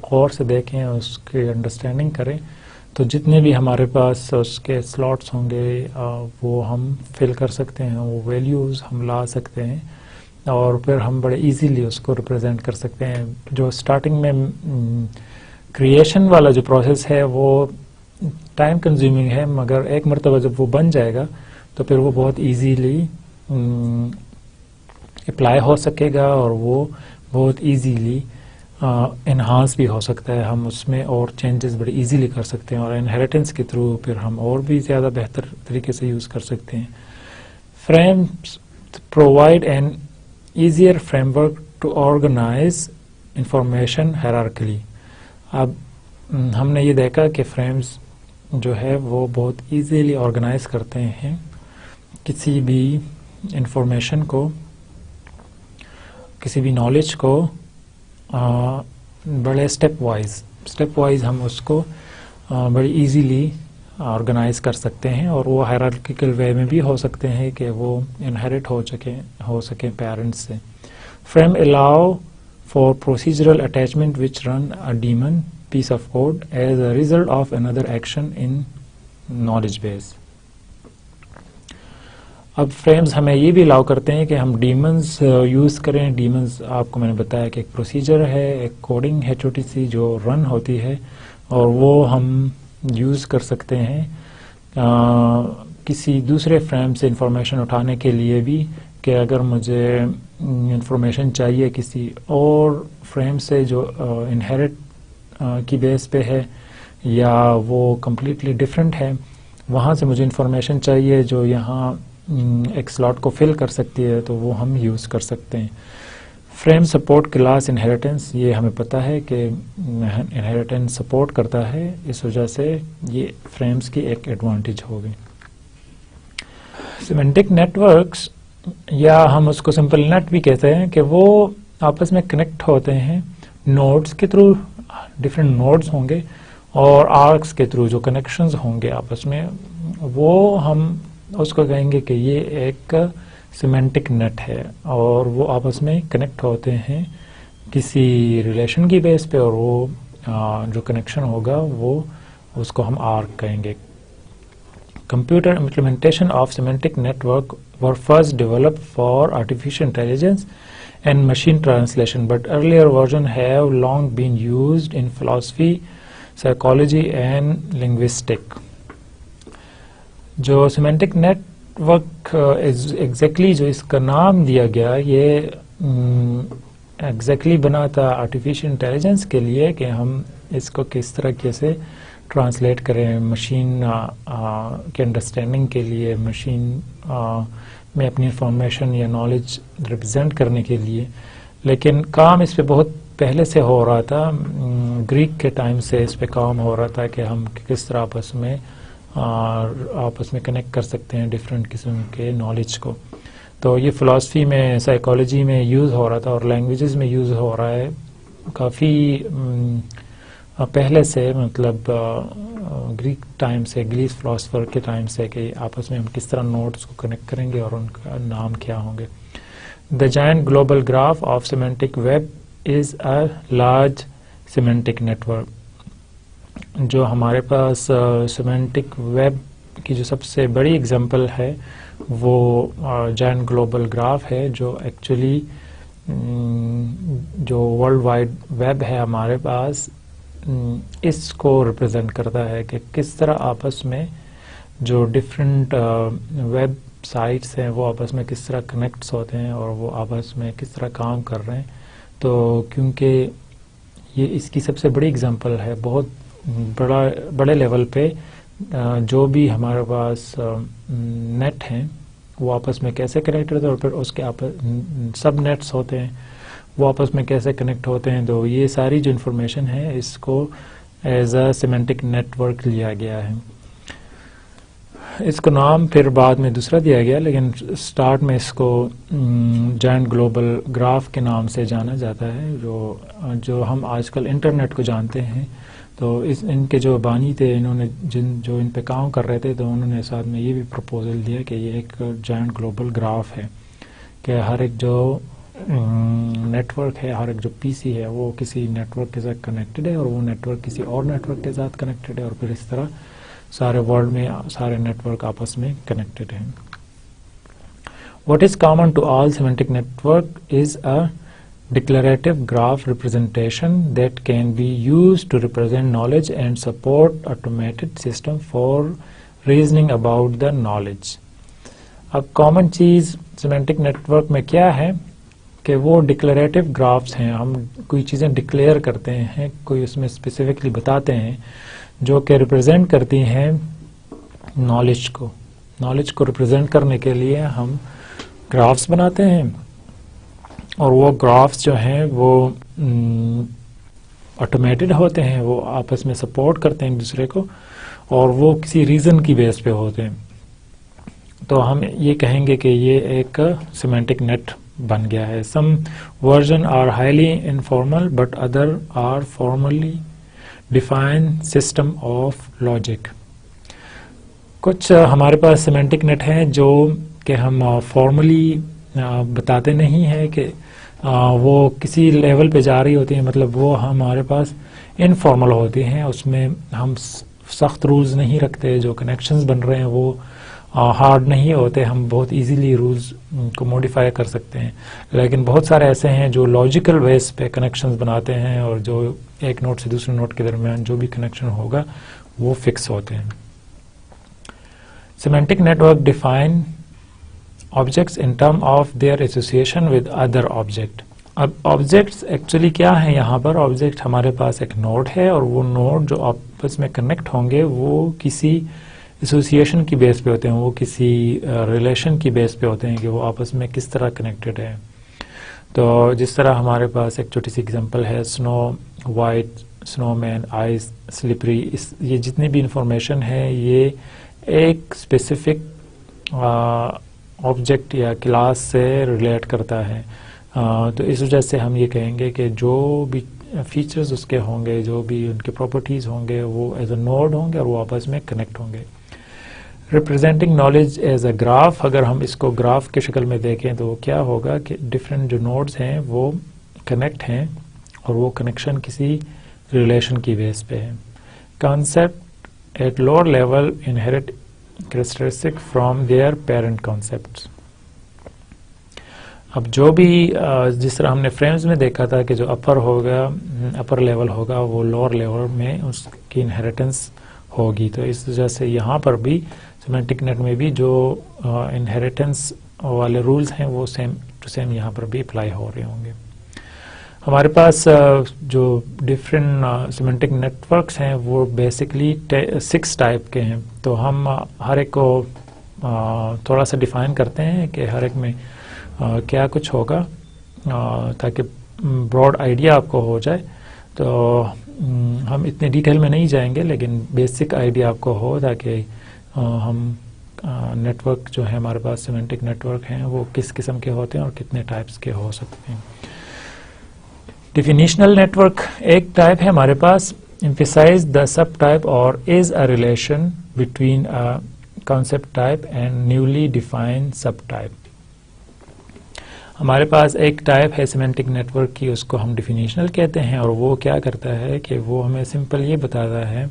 غور سے دیکھیں, اس کی انڈرسٹینڈنگ کریں, تو جتنے بھی ہمارے پاس اس کے سلاٹس ہوں گے وہ ہم فل کر سکتے ہیں, وہ ویلیوز ہم لا سکتے ہیں. اور پھر ہم بڑے ایزیلی اس کو ریپرزینٹ کر سکتے ہیں. جو اسٹارٹنگ میں کریشن والا جو پروسیس ہے وہ ٹائم کنزیومنگ ہے، مگر ایک مرتبہ جب وہ بن جائے گا تو پھر وہ بہت ایزیلی اپلائی ہو سکے گا، اور وہ بہت ایزیلی انہانس بھی ہو سکتا ہے. ہم اس میں اور چینجز بڑے ایزیلی کر سکتے ہیں، اور انہیریٹنس کے تھرو پھر ہم اور بھی زیادہ بہتر طریقے سے یوز کر سکتے ہیں. Frames provide an easier framework to organise information hierarchically. اب ہم نے یہ دیکھا کہ فریمز جو ہے وہ بہت ایزیلی آرگنائز کرتے ہیں کسی بھی انفارمیشن کو، کسی بھی نالج کو بڑے اسٹیپ وائز ہم اس کو بڑی ایزیلی آرگنائز کر سکتے ہیں، اور وہ ہائرارکیکل وے میں بھی ہو سکتے ہیں کہ وہ انہیریٹ ہو سکیں پیرنٹس سے. Frame allow for procedural attachment which run a demon piece of code as a result of another action in knowledge base. اب فریمز ہمیں یہ بھی الاؤ کرتے ہیں کہ ہم ڈیمنز یوز کریں. ڈیمنز آپ کو میں نے بتایا کہ ایک پروسیجر ہے، ایک کوڈنگ ہے چھوٹی سی جو رن ہوتی ہے، اور وہ ہم یوز کر سکتے ہیں کسی دوسرے فریم سے انفارمیشن اٹھانے کے لیے بھی، کہ اگر مجھے انفارمیشن چاہیے کسی اور فریم سے جو انہیریٹ کی بیس پہ ہے یا وہ کمپلیٹلی ڈفرینٹ ہے، وہاں سے مجھے انفارمیشن چاہیے جو یہاں ایک سلاٹ کو فل کر سکتی ہے، تو وہ ہم یوز کر سکتے ہیں. فریم سپورٹ کلاس انہیریٹنس، یہ ہمیں پتہ ہے کہ انہیریٹنس سپورٹ کرتا ہے، اس وجہ سے یہ فریمز کی ایک ایڈوانٹیج ہوگی. سیمینٹک نیٹ ورکس، یا ہم اس کو سمپل نیٹ بھی کہتے ہیں، کہ وہ آپس میں کنیکٹ ہوتے ہیں نوڈز کے تھرو. ڈفرینٹ نوڈز ہوں گے اور آرکس کے تھرو جو کنیکشنز ہوں گے آپس میں، وہ ہم اس کو کہیں گے کہ یہ ایک سیمینٹک نیٹ ہے، اور وہ آپس میں کنیکٹ ہوتے ہیں کسی ریلیشن کی بیس پہ، اور وہ جو کنیکشن ہوگا وہ اس کو ہم آرک کہیں گے. Computer implementation of semantic network were first developed for artificial intelligence and machine translation, but earlier versions have long been used in philosophy, psychology and linguistics. جو semantic network exactly جو اس کا نام دیا گیا، یہ exactly بنا تھا artificial intelligence کے لیے کہ ہم اس کو کس طرح سے ٹرانسلیٹ کریں مشین کے انڈرسٹینڈنگ کے لیے، مشین میں اپنی انفارمیشن یا نالج ریپرزینٹ کرنے کے لیے. لیکن کام اس پہ بہت پہلے سے ہو رہا تھا، گریک کے ٹائم سے اس پہ کام ہو رہا تھا کہ ہم کس طرح آپس میں کنیکٹ کر سکتے ہیں ڈفرینٹ قسم کے نالج کو. تو یہ فلاسفی میں، سائیکالوجی میں یوز ہو رہا تھا، اور لینگویجز میں یوز ہو رہا ہے کافی پہلے سے، مطلب گریک ٹائم سے، گریک فلاسفر کے ٹائم سے، کہ آپس میں ہم کس طرح نوڈز کو کنیکٹ کریں گے اور ان کا نام کیا ہوں گے. The giant global graph of semantic web is a large semantic network. جو ہمارے پاس سیمینٹک ویب کی جو سب سے بڑی اگزامپل ہے وہ جائنٹ گلوبل گراف ہے، جو ایکچولی جو ورلڈ وائڈ ویب ہے ہمارے پاس، اس کو ریپرزینٹ کرتا ہے کہ کس طرح آپس میں جو ڈفرینٹ ویب سائٹس ہیں وہ آپس میں کس طرح کنیکٹس ہوتے ہیں، اور وہ آپس میں کس طرح کام کر رہے ہیں. تو کیونکہ یہ اس کی سب سے بڑی اگزامپل ہے، بہت بڑے لیول پہ جو بھی ہمارے پاس نیٹ ہیں وہ آپس میں کیسے کنیکٹ ہوتے ہیں، اور پھر اس کے سب نیٹس ہوتے ہیں وہ آپس میں کیسے کنیکٹ ہوتے ہیں. تو یہ ساری جو انفارمیشن ہے اس کو as a semantic network لیا گیا ہے. اس کو نام پھر بعد میں دوسرا دیا گیا، لیکن سٹارٹ میں اس کو جائنٹ گلوبل گراف کے نام سے جانا جاتا ہے. جو ہم آج کل انٹرنیٹ کو جانتے ہیں، تو ان کے جو بانی تھے، انہوں نے جو ان پہ کام کر رہے تھے، تو انہوں نے ساتھ میں یہ بھی پروپوزل دیا کہ یہ ایک جائنٹ گلوبل گراف ہے، کہ ہر ایک جو نیٹ ورک ہے، ہر ایک جو پی سی ہے، وہ کسی نیٹ ورک کے ساتھ کنیکٹڈ ہے، اور وہ نیٹ ورک کسی اور نیٹ ورک کے ساتھ کنیکٹڈ ہے، اور پھر اس طرح سارے ورلڈ میں سارے نیٹ ورک آپس میں کنیکٹڈ ہیں. What is common to all semantic network is a declarative graph representation that can be used to represent knowledge and support automated system for reasoning about the knowledge. اب common چیز semantic network میں کیا ہے کہ وہ declarative graphs ہیں. ہم کوئی چیزیں ڈکلیئر کرتے ہیں, کوئی اس میں اسپیسیفکلی بتاتے ہیں جو کہ ریپرزینٹ کرتی ہیں نالج کو. نالج کو ریپرزینٹ کرنے کے لیے ہم گرافس بناتے ہیں, اور وہ گرافس جو ہیں وہ آٹومیٹڈ ہوتے ہیں, وہ آپس میں سپورٹ کرتے ہیں ایک دوسرے کو, اور وہ کسی ریزن کی بیس پہ ہوتے ہیں. تو ہم یہ کہیں گے کہ یہ ایک سیمینٹک نیٹ بن گیا ہے. Some version are highly informal but other are formally defined system of logic. کچھ ہمارے پاس سیمینٹک نیٹ ہیں جو کہ ہم فارملی بتاتے نہیں ہیں کہ وہ کسی لیول پہ جا رہی ہوتی ہیں, مطلب وہ ہمارے پاس انفارمل ہوتی ہیں, اس میں ہم سخت رولز نہیں رکھتے, جو کنیکشنز بن رہے ہیں وہ ہارڈ نہیں ہوتے, ہم بہت ایزیلی رولز کو موڈیفائی کر سکتے ہیں. لیکن بہت سارے ایسے ہیں جو لاجیکل ویز پہ کنیکشنز بناتے ہیں, اور جو ایک نوڈ سے دوسرے نوڈ کے درمیان جو بھی کنیکشن ہوگا وہ فکس ہوتے ہیں. Semantic network define objects in term of their association with other object. اب آبجیکٹس ایکچولی کیا ہیں یہاں پر؟ آبجیکٹ ہمارے پاس ایک نوڈ ہے, اور وہ نوڈ جو آپس میں کنیکٹ ہوں گے وہ کسی ایسوسیشن کی بیس پہ ہوتے ہیں, وہ کسی ریلیشن کی بیس پہ ہوتے ہیں کہ وہ آپس میں کس طرح کنیکٹڈ ہے. تو جس طرح ہمارے پاس ایک چھوٹی سی اگزامپل ہے, سنو وائٹ, سنو مین, آئز, سلپری, یہ جتنی بھی انفارمیشن ہے یہ ایک اسپیسیفک آبجیکٹ یا کلاس سے ریلیٹ کرتا ہے. تو اس وجہ سے ہم یہ کہیں گے کہ جو بھی فیچرز اس کے ہوں گے, جو بھی ان کے پراپرٹیز ہوں گے, وہ ایز اے نوڈ ہوں گے اور وہ آپس میں کنیکٹ ہوں گے. Representing knowledge as a graph, اگر ہم اس کو گراف کی شکل میں دیکھیں تو وہ کیا ہوگا کہ ڈفرینٹ جو نوڈز ہیں وہ کنیکٹ ہیں, اور وہ کنیکشن کسی ریلیشن کی بیس پہ ہے. Concept at lower level inherit characteristic from their parent concepts. اب جو بھی جس طرح ہم نے فریمز میں دیکھا تھا کہ جو اپر ہوگا, اپر لیول ہوگا, وہ لوور لیول میں اس کی انہیریٹنس ہوگی. تو اس وجہ سے یہاں پر بھی سیمینٹک نیٹ میں بھی جو انہیریٹنس والے رولز ہیں وہ سیم ٹو سیم یہاں پر بھی اپلائی ہو رہے ہوں گے. ہمارے پاس جو ڈفرینٹ سیمینٹک نیٹورکس ہیں وہ بیسکلی 6 ٹائپ کے ہیں. تو ہم ہر ایک کو تھوڑا سا ڈیفائن کرتے ہیں کہ ہر ایک میں کیا کچھ ہوگا, تاکہ براڈ آئیڈیا آپ کو ہو جائے. تو ہم اتنے ڈیٹیل میں نہیں جائیں گے, لیکن بیسک آئیڈیا آپ کو ہو, تاکہ ہم نیٹورک جو ہے ہمارے پاس سیمینٹک نیٹورک ہیں وہ کس قسم کے ہوتے ہیں اور کتنے ٹائپس کے ہو سکتے ہیں. ڈیفینیشنل نیٹورک ایک ٹائپ ہے ہمارے پاس. emphasize the subtype or is a relation between a concept type and newly defined subtype. ہمارے پاس ایک ٹائپ ہے سیمینٹک نیٹورک کی, اس کو ہم ڈیفینیشنل کہتے ہیں, اور وہ کیا کرتا ہے کہ وہ ہمیں سمپل یہ بتاتا ہے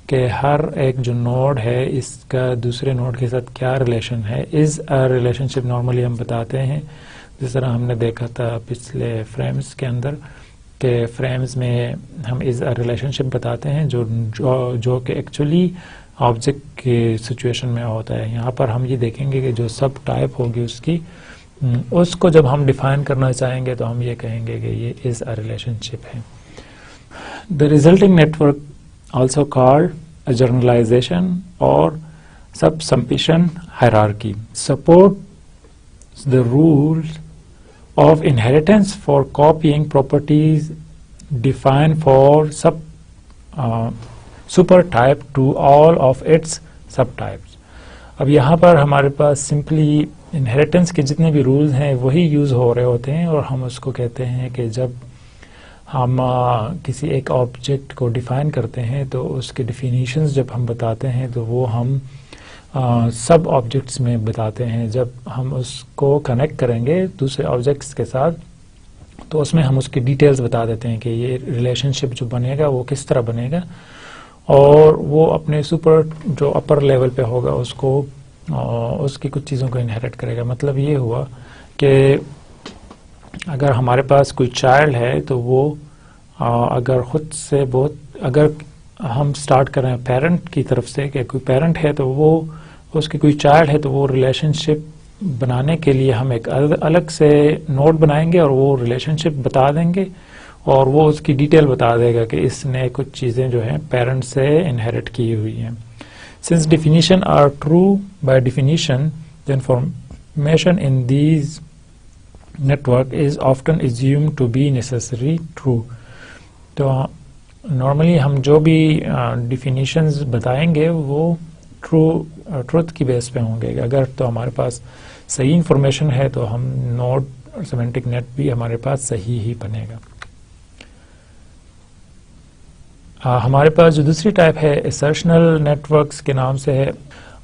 کہ ہر ایک جو نوڈ ہے اس کا دوسرے نوڈ کے ساتھ کیا ریلیشن ہے. از اے ریلیشن شپ نارملی ہم بتاتے ہیں, جس طرح ہم نے دیکھا تھا پچھلے فریمز کے اندر کہ فریمز میں ہم از اے ریلیشن شپ بتاتے ہیں جو کہ ایکچولی آبجیکٹ کی سچویشن میں ہوتا ہے. یہاں پر ہم یہ دیکھیں گے کہ جو سب ٹائپ ہوگی اس کو جب ہم ڈیفائن کرنا چاہیں گے تو ہم یہ کہیں گے کہ یہ از اے ریلیشن شپ ہے. The resulting network also called a generalisation اور subsumption hierarchy support the rules of inheritance for copying properties defined for supertype to all of its subtypes. اب یہاں پر ہمارے پاس سمپلی انہیریٹنس کے جتنے بھی رولز ہیں وہی یوز ہو رہے ہوتے ہیں, اور ہم اس کو کہتے ہیں کہ جب ہم کسی ایک آبجیکٹ کو ڈیفائن کرتے ہیں تو اس کے ڈیفینیشنز جب ہم بتاتے ہیں تو وہ ہم سب آبجیکٹس میں بتاتے ہیں. جب ہم اس کو کنیکٹ کریں گے دوسرے آبجیکٹس کے ساتھ تو اس میں ہم اس کی ڈیٹیلز بتا دیتے ہیں کہ یہ ریلیشن شپ جو بنے گا وہ کس طرح بنے گا, اور وہ اپنے سپر جو اپر لیول پہ ہوگا اس کو اس کی کچھ چیزوں کو انہیریٹ کرے گا. مطلب یہ ہوا کہ اگر ہمارے پاس کوئی چائلڈ ہے تو وہ اگر خود سے اگر ہم سٹارٹ کر رہے ہیں پیرنٹ کی طرف سے کہ کوئی پیرنٹ ہے تو وہ اس کی کوئی چائلڈ ہے تو وہ ریلیشن شپ بنانے کے لیے ہم ایک الگ سے نوٹ بنائیں گے اور وہ ریلیشن شپ بتا دیں گے اور وہ اس کی ڈیٹیل بتا دے گا کہ اس نے کچھ چیزیں جو ہیں پیرنٹ سے انہیریٹ کی ہوئی ہیں. Since definition are true by definition, the information in these network is often assumed to be necessary true. تو نارملی ہم جو بھی ڈیفینیشنز بتائیں گے وہ ٹروتھ کی بیس پہ ہوں گے. اگر تو ہمارے پاس صحیح انفارمیشن ہے تو ہم نوڈ سیمینٹک نیٹ بھی ہمارے پاس صحیح ہی بنے گا. ہمارے پاس جو دوسری ٹائپ ہے assertional نیٹورکس کے نام سے ہے,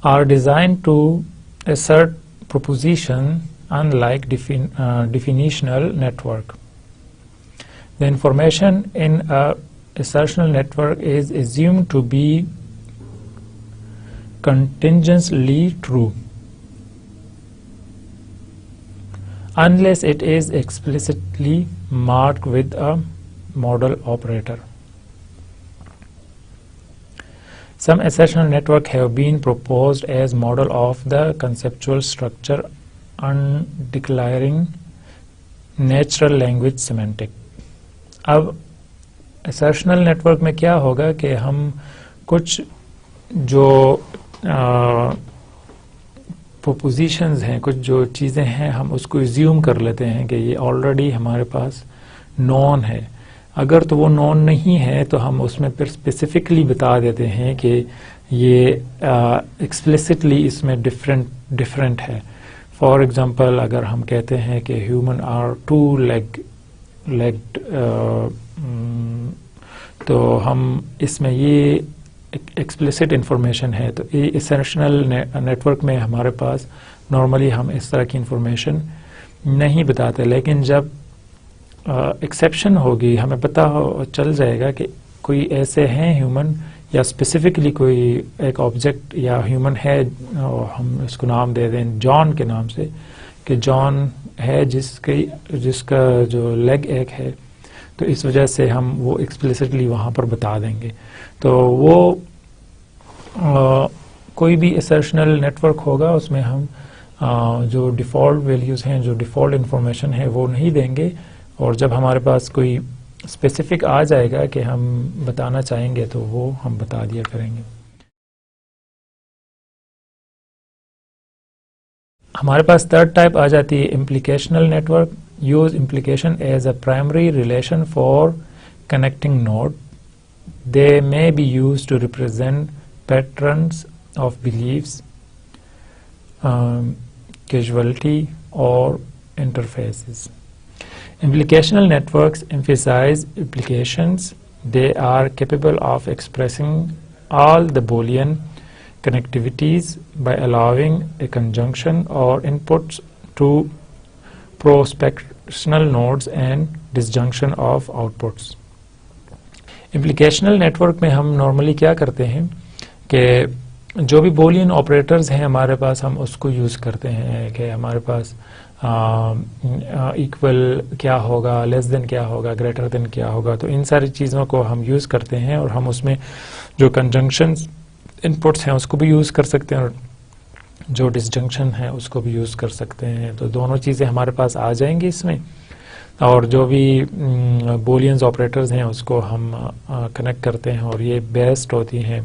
are designed to assert proposition unlike definitional network. The information in a assertional network is assumed to be contingently true unless it is explicitly marked with a model operator. Some assertional networks have been proposed as model of the conceptual structure undeclaring natural language semantic. اب assertional network میں کیا ہوگا کہ ہم کچھ جو propositions ہیں, کچھ جو چیزیں ہیں, ہم اس کو assume کر لیتے ہیں کہ یہ already ہمارے پاس known ہے. اگر تو وہ نون نہیں ہے تو ہم اس میں پھر اسپیسیفکلی بتا دیتے ہیں کہ یہ ایکسپلیسٹلی اس میں ڈفرینٹ ہے. فار ایگزامپل اگر ہم کہتے ہیں کہ ہیومن آر ٹو لیگڈ تو ہم اس میں یہ ایکسپلیسٹ انفارمیشن ہے. تو یہ اسینشنل نیٹورک میں ہمارے پاس نارملی ہم اس طرح کی انفارمیشن نہیں بتاتے, لیکن جب ایکسیپشن ہوگی ہمیں پتہ چل جائے گا کہ کوئی ایسے ہیں ہیومن یا اسپیسیفکلی کوئی ایک آبجیکٹ یا ہیومن ہے, ہم اس کو نام دے دیں جان کے نام سے کہ جان ہے جس کا جو لیگ ایک ہے, تو اس وجہ سے ہم وہ ایکسپلیسٹلی وہاں پر بتا دیں گے. تو وہ کوئی بھی اسرشنل نیٹورک ہوگا اس میں ہم جو ڈیفالٹ ویلیوز ہیں, جو ڈیفالٹ انفارمیشن ہے وہ نہیں دیں گے, اور جب ہمارے پاس کوئی اسپیسیفک آ جائے گا کہ ہم بتانا چاہیں گے تو وہ ہم بتا دیا کریں گے. ہمارے پاس تھرڈ ٹائپ آ جاتی ہے implicational network. Use implication as a primary relation for connecting node. They may be used to represent patterns of beliefs, causality or interfaces. Implicational networks emphasize implications. They are capable of expressing all the Boolean connectivities by allowing a conjunction or inputs to prospectional nodes and disjunction of outputs. Implicational network میں ہم normally کیا کرتے ہیں کہ جو بھی Boolean operators ہیں ہمارے پاس ہم اس کو یوز کرتے ہیں کہ ہمارے پاس ایکول کیا ہوگا, لیس دین کیا ہوگا, گریٹر دین کیا ہوگا. تو ان ساری چیزوں کو ہم یوز کرتے ہیں اور ہم اس میں جو کنجنکشنز ان پٹس ہیں اس کو بھی یوز کر سکتے ہیں اور جو ڈسجنکشن ہے اس کو بھی یوز کر سکتے ہیں. تو دونوں چیزیں ہمارے پاس آ جائیں گی اس میں, اور جو بھی بولینز آپریٹرز ہیں اس کو ہم کنیکٹ کرتے ہیں اور یہ بیسڈ ہوتی ہیں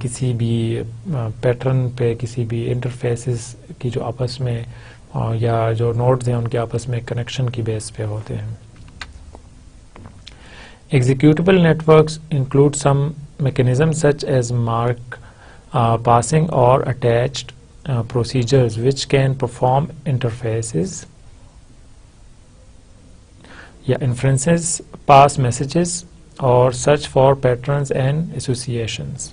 کسی بھی پیٹرن پہ, کسی بھی انٹرفیسز کی جو آپس میں یا جو نوڈز ہیں ان کے آپس میں کنیکشن کی بیس پہ ہوتے ہیں. Executable networks include some mechanism such as mark passing اور attached procedures which can perform interfaces یا inferences, pass messages or search for patterns and associations.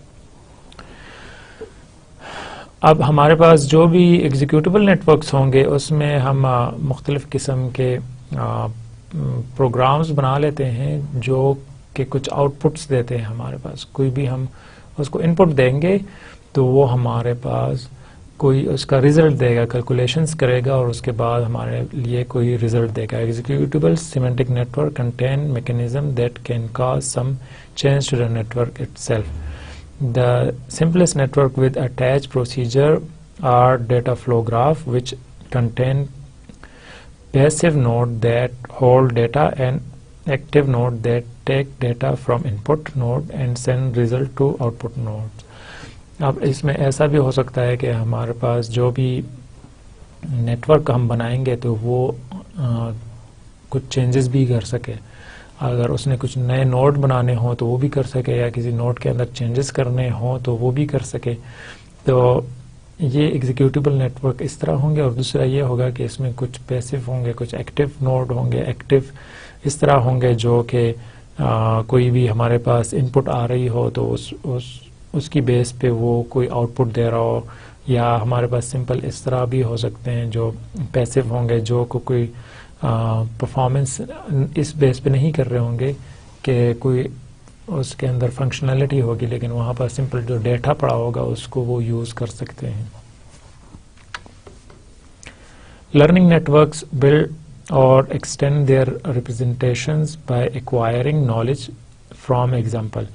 اب ہمارے پاس جو بھی ایگزیکیوٹیبل نیٹورکس ہوں گے اس میں ہم مختلف قسم کے پروگرامز بنا لیتے ہیں جو کہ کچھ آؤٹ پٹس دیتے ہیں. ہمارے پاس کوئی بھی ہم اس کو ان پٹ دیں گے تو وہ ہمارے پاس کوئی اس کا ریزلٹ دے گا, کیلکولیشنز کرے گا اور اس کے بعد ہمارے لیے کوئی ریزلٹ دے گا. Executable semantic network contain mechanism that can cause some change to the network itself. The simplest network with attached procedure are data flow graph, which contain passive node that hold data and active node that take data from input node and send result to output nodes. اب اس میں ایسا بھی ہو سکتا ہے کہ ہمارے پاس جو بھی نیٹورک ہم بنائیں گے تو وہ کچھ چینجز بھی کر سکے. اگر اس نے کچھ نئے نوڈ بنانے ہوں تو وہ بھی کر سکے, یا کسی نوڈ کے اندر چینجز کرنے ہوں تو وہ بھی کر سکے. تو یہ ایگزیکیوٹیبل نیٹورک اس طرح ہوں گے. اور دوسرا یہ ہوگا کہ اس میں کچھ پیسو ہوں گے, کچھ ایکٹیو نوڈ ہوں گے, ایکٹیو اس طرح ہوں گے جو کہ کوئی بھی ہمارے پاس ان پٹ آ رہی ہو تو اس کی بیس پہ وہ کوئی آؤٹ پٹ دے رہا ہو, یا ہمارے پاس سمپل اس طرح بھی ہو سکتے ہیں جو پیسو ہوں گے, جو کوئی پرفارمنس اس بیس پہ نہیں کر رہے ہوں گے کہ کوئی اس کے اندر فنکشنلٹی ہوگی, لیکن وہاں پر سمپل جو ڈیٹا پڑا ہوگا اس کو وہ یوز کر سکتے ہیں. لرننگ نیٹورکس بلڈ اور extend their representations by acquiring knowledge from example.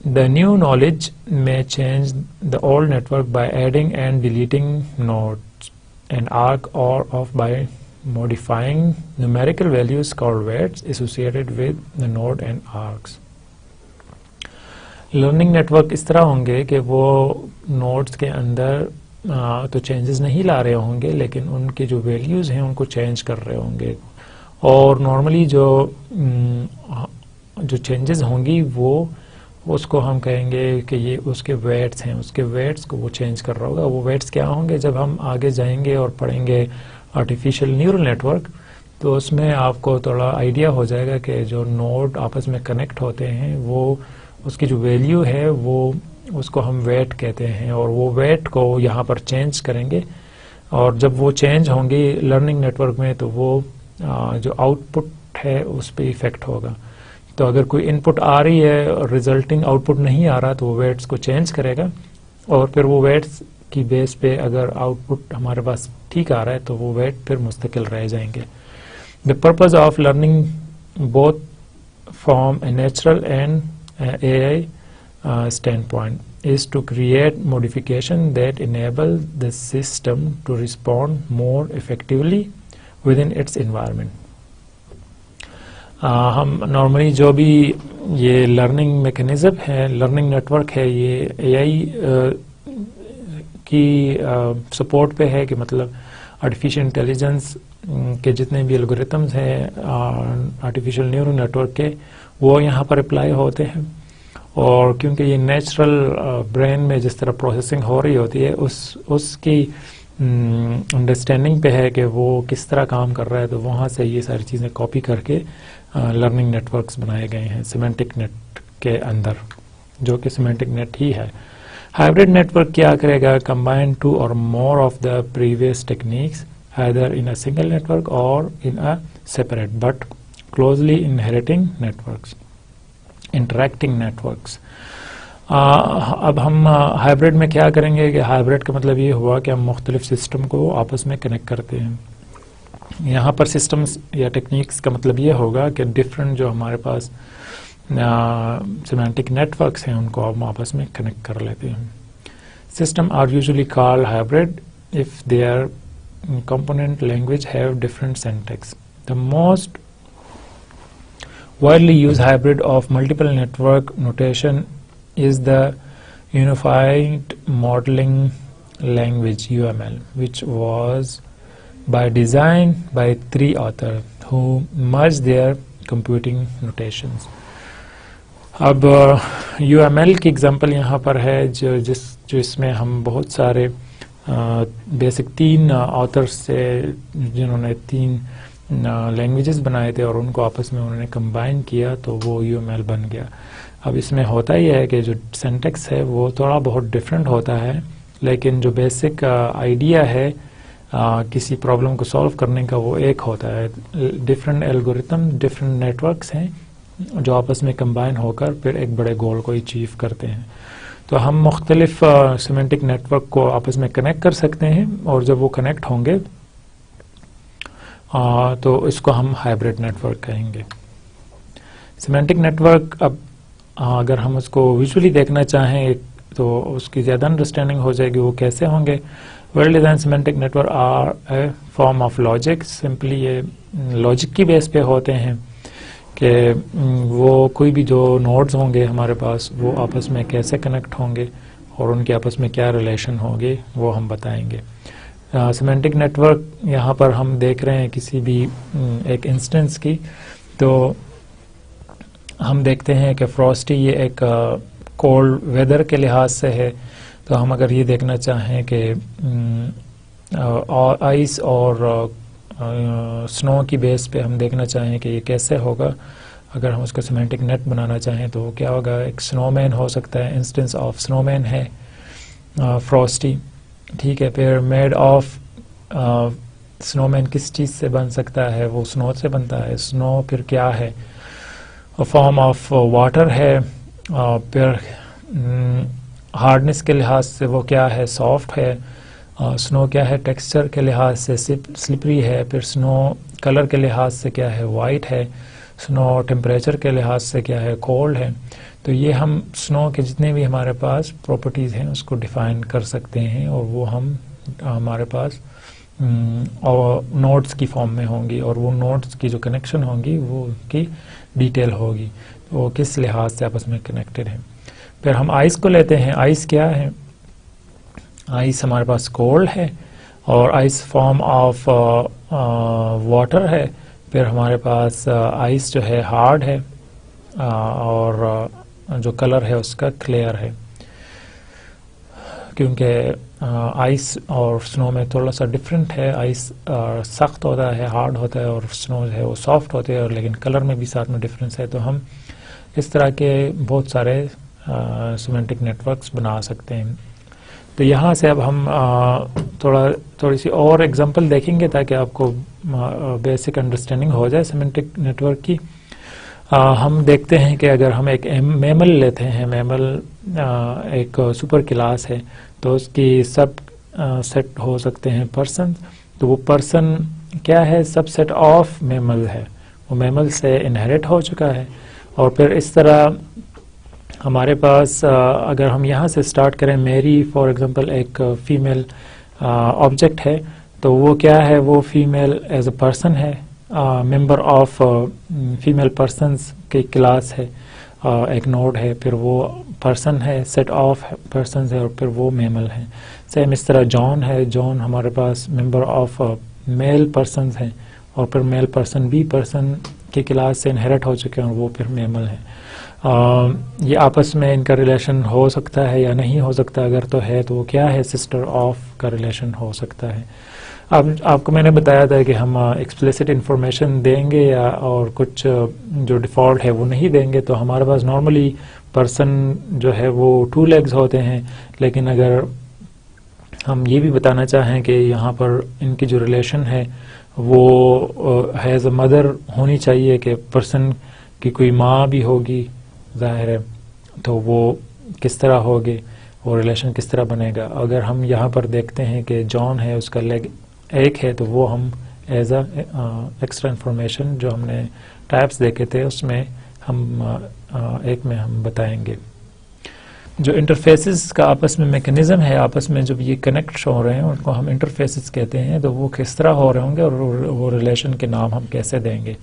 The new knowledge may change the old network by adding and deleting nodes and arc, or by modifying numerical values called weights associated with the node and arcs. Learning network اس طرح ہوں گے کہ وہ nodes کے اندر تو changes نہیں لا رہے ہوں گے, لیکن ان کے جو ویلیوز ہیں ان کو چینج کر رہے ہوں گے. اور نارملی جو چینجز ہوں گی وہ اس کو ہم کہیں گے کہ یہ اس کے ویٹس ہیں, اس کے ویٹس کو وہ چینج کر رہا ہوگا. وہ ویٹس کیا ہوں گے, جب ہم آگے جائیں گے اور پڑھیں گے آرٹیفیشیل نیورل نیٹورک تو اس میں آپ کو تھوڑا آئیڈیا ہو جائے گا کہ جو نوڈ آپس میں کنیکٹ ہوتے ہیں وہ اس کی جو ویلیو ہے وہ اس کو ہم ویٹ کہتے ہیں, اور وہ ویٹ کو یہاں پر چینج کریں گے. اور جب وہ چینج ہوں گی لرننگ نیٹورک میں تو وہ جو آؤٹ پٹ ہے اس پہ ایفیکٹ ہوگا. تو اگر کوئی ان پٹ آ رہی ہے اور ریزلٹنگ آؤٹ پٹ نہیں آ رہا تو وہ ویٹس کو چینج کرے گا, اور پھر وہ ویٹس کی بیس پہ اگر آؤٹ پٹ ہمارے پاس ٹھیک آ رہا ہے تو وہ ویٹ پھر مستقل رہ جائیں گے. The purpose of learning both from a natural and AI standpoint is to create modification that enable the system to respond more effectively within its environment. ہم نارملی جو بھی یہ لرننگ میکینزم ہے, لرننگ نیٹورک ہے, یہ اے آئی کی support پہ ہے, کہ مطلب آرٹیفیشیل انٹیلیجنس کے جتنے بھی الگوریتمز ہیں آرٹیفیشیل نیورل نیٹورک کے وہ یہاں پر اپلائی ہوتے ہیں. اور کیونکہ یہ نیچرل برین میں جس طرح پروسیسنگ ہو رہی ہوتی ہے اس کی انڈرسٹینڈنگ پہ ہے کہ وہ کس طرح کام کر رہا ہے, تو وہاں سے یہ ساری چیزیں کاپی کر کے لرننگ نیٹورکس بنائے گئے ہیں سیمینٹک نیٹ کے اندر, جو کہ سیمینٹک نیٹ ہی ہے. ہائبرڈ نیٹورک کیا کرے گا, کمبائن ٹو اور more of the previous techniques either in a single network or in a separate but closely inheriting networks, interacting networks. اب ہم ہائبرڈ میں کیا کریں گے کہ ہائبرڈ کا مطلب یہ ہوا کہ ہم مختلف سسٹم کو آپس میں کنیکٹ کرتے ہیں. یہاں پر سسٹمز یا ٹیکنیکس کا مطلب یہ ہوگا کہ ڈفرینٹ جو ہمارے پاس سیمینٹک نیٹورکس ہیں ان کو ہم آپس میں کنیکٹ کر لیتے ہیں. System are usually called hybrid if their component language have different syntax. The most widely used hybrid of multiple network notation is the Unified Modeling Language UML, which was by design by three authors who merged their computing notations. اب UML کی example یہاں پر ہے جو اس میں ہم بہت سارے basic تین آتھرس سے جنہوں نے تین لینگویجز بنائے تھے اور ان کو آپس میں انہوں نے کمبائن کیا تو وہ UML بن گیا. اب اس میں ہوتا یہ ہے کہ جو سینٹیکس ہے وہ تھوڑا بہت ڈفرینٹ ہوتا ہے، لیکن جو بیسک آئیڈیا ہے کسی پرابلم کو سالو کرنے کا وہ ایک ہوتا ہے. ڈفرینٹ الگوریتم ڈفرینٹ نیٹورکس ہیں جو آپس میں کمبائن ہو کر پھر ایک بڑے گول کو اچیو کرتے ہیں. تو ہم مختلف سیمینٹک نیٹ ورک کو آپس میں کنیکٹ کر سکتے ہیں، اور جب وہ کنیکٹ ہوں گے تو اس کو ہم ہائبرڈ نیٹ ورک کہیں گے. سیمینٹک نیٹ ورک اب اگر ہم اس کو ویژولی دیکھنا چاہیں تو اس کی زیادہ انڈرسٹینڈنگ ہو جائے گی وہ کیسے ہوں گے. Well design semantic network are a form of logic. Simply یہ لاجک کی بیس پہ ہوتے ہیں کہ وہ کوئی بھی جو نوڈز ہوں گے ہمارے پاس وہ آپس میں کیسے کنیکٹ ہوں گے اور ان کے آپس میں کیا ریلیشن ہوں گے وہ ہم بتائیں گے. سیمینٹک نیٹ ورک یہاں پر ہم دیکھ رہے ہیں کسی بھی ایک انسٹنس کی، تو ہم دیکھتے ہیں کہ فراسٹی یہ ایک کولڈ ویدر کے لحاظ سے ہے. تو ہم اگر یہ دیکھنا چاہیں کہ آئس اور سنو کی بیس پہ ہم دیکھنا چاہیں کہ یہ کیسے ہوگا، اگر ہم اس کا سیمینٹک نیٹ بنانا چاہیں تو کیا ہوگا. ایک سنو مین ہو سکتا ہے، انسٹنس آف سنو مین ہے فراسٹی، ٹھیک ہے. پھر میڈ آف سنو مین کس چیز سے بن سکتا ہے؟ وہ سنو سے بنتا ہے. سنو پھر کیا ہے؟ فارم آف واٹر ہے. پھر ہارڈنس کے لحاظ سے وہ کیا ہے؟ سافٹ ہے. سنو کیا ہے؟ ٹیکسچر کے لحاظ سے سلپری ہے. پھر سنو کلر کے لحاظ سے کیا ہے؟ وائٹ ہے. سنو ٹیمپریچر کے لحاظ سے کیا ہے؟ کولڈ ہے. تو یہ ہم سنو کے جتنے بھی ہمارے پاس پراپرٹیز ہیں اس کو ڈیفائن کر سکتے ہیں، اور وہ ہمارے پاس نوڈز کی فارم میں ہوں گی، اور وہ نوڈز کی جو کنیکشن ہوں گی وہ کی ڈیٹیل ہوگی، وہ کس لحاظ سے آپس میں کنیکٹڈ ہیں. پھر ہم آئس کو لیتے ہیں. آئس کیا ہے؟ آئس ہمارے پاس کولڈ ہے، اور آئس فارم آف واٹر ہے. پھر ہمارے پاس آئس جو ہے ہارڈ ہے، اور جو کلر ہے اس کا کلیئر ہے، کیونکہ آئس اور سنو میں تھوڑا سا ڈفرینٹ ہے. آئس سخت ہوتا ہے، ہارڈ ہوتا ہے، اور سنو جو ہے وہ سافٹ ہوتے ہیں، لیکن کلر میں بھی ساتھ میں ڈفرینس ہے. تو ہم اس طرح کے بہت سارے سیمینٹک نیٹ ورکس بنا سکتے ہیں. تو یہاں سے اب ہم تھوڑی سی اور ایگزامپل دیکھیں گے تاکہ آپ کو بیسک انڈرسٹینڈنگ ہو جائے سیمینٹک نیٹ ورک کی. ہم دیکھتے ہیں کہ اگر ہم ایک میمل لیتے ہیں، میمل ایک سپر کلاس ہے، تو اس کی سب سیٹ ہو سکتے ہیں پرسن. تو وہ پرسن کیا ہے؟ سب سیٹ آف میمل ہے، وہ میمل سے انہیریٹ ہو چکا ہے. اور پھر اس طرح ہمارے پاس اگر ہم یہاں سے سٹارٹ کریں، میری فار ایگزامپل ایک فیمیل آبجیکٹ ہے، تو وہ کیا ہے؟ وہ فیمیل ایز اے پرسن ہے، ممبر آف فیمیل پرسنز کی کلاس ہے، ایک نوڈ ہے. پھر وہ پرسن ہے، سیٹ آف پرسنز ہے، اور پھر وہ میمل ہے. سیم اس طرح جان ہے. جان ہمارے پاس ممبر آف میل پرسنز ہیں، اور پھر میل پرسن بھی پرسن کی کلاس سے انہیریٹ ہو چکے ہیں، اور وہ پھر میمل ہے. یہ آپس میں ان کا ریلیشن ہو سکتا ہے یا نہیں ہو سکتا. اگر تو ہے تو وہ کیا ہے؟ سسٹر آف کا ریلیشن ہو سکتا ہے. اب آپ کو میں نے بتایا تھا کہ ہم ایکسپلیسٹ انفارمیشن دیں گے یا اور کچھ جو ڈیفالٹ ہے وہ نہیں دیں گے. تو ہمارے پاس نارملی پرسن جو ہے وہ 2 لیگز ہوتے ہیں، لیکن اگر ہم یہ بھی بتانا چاہیں کہ یہاں پر ان کی جو ریلیشن ہے وہ ایز اے مدر ہونی چاہیے، کہ پرسن کی کوئی ماں بھی ہوگی ظاہر ہے، تو وہ کس طرح ہوگی، وہ ریلیشن کس طرح بنے گا. اگر ہم یہاں پر دیکھتے ہیں کہ جان ہے، اس کا لیگ ایک ہے، تو وہ ہم ایز اے ایکسٹرا انفارمیشن جو ہم نے ٹائپس دیکھے تھے اس میں ہم ایک میں ہم بتائیں گے. جو انٹرفیسز کا آپس میں میکنزم ہے، آپس میں جب یہ کنیکٹ ہو رہے ہیں ان کو ہم انٹرفیسز کہتے ہیں. تو وہ کس طرح ہو رہے ہوں گے اور وہ ریلیشن کے نام ہم کیسے دیں گے.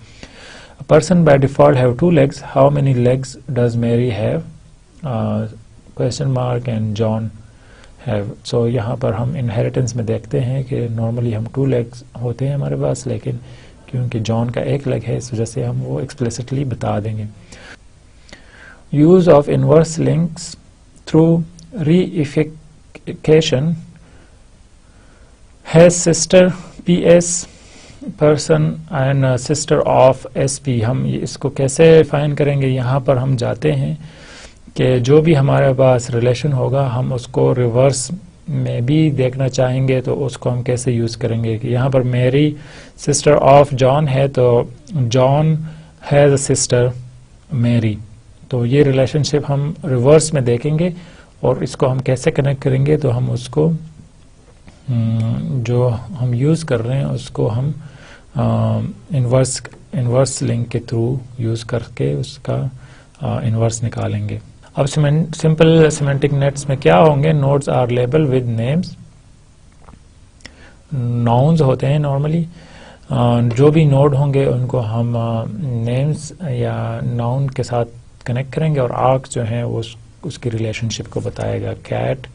A person by default have 2 legs. How many legs does Mary have? Question mark and John have. So یہاں پر ہم inheritance میں دیکھتے ہیں کہ normally ہم 2 legs ہوتے ہیں ہمارے پاس، لیکن کیونکہ جان کا ایک لیگ ہے اس وجہ سے ہم وہ explicitly بتا دیں گے. Use of inverse links through reification has sister PS person and sister of S P. ہم اس کو کیسے فائن کریں گے؟ یہاں پر ہم جاتے ہیں کہ جو بھی ہمارے پاس ریلیشن ہوگا ہم اس کو ریورس میں بھی دیکھنا چاہیں گے، تو اس کو ہم کیسے یوز کریں گے. کہ یہاں پر میری سسٹر آف جان ہے، تو جان ہیز اے سسٹر میری. تو یہ ریلیشن شپ ہم ریورس میں دیکھیں گے، اور اس کو ہم کیسے کنیکٹ کریں گے؟ تو ہم اس کو جو ہم یوز کر رہے ہیں اس کو ہم انورس لنک کے تھرو یوز کر کے اس کا انورس نکالیں گے. اب سمپل سیمینٹک نیٹس میں کیا ہوں گے؟ Nodes are label with names. Nouns ہوتے ہیں نارملی، جو بھی نوڈ ہوں گے ان کو ہم نیمز یا ناؤن کے ساتھ کنیکٹ کریں گے، اور آرک جو ہیں وہ اس کی ریلیشن شپ کو بتائے گا. کیٹ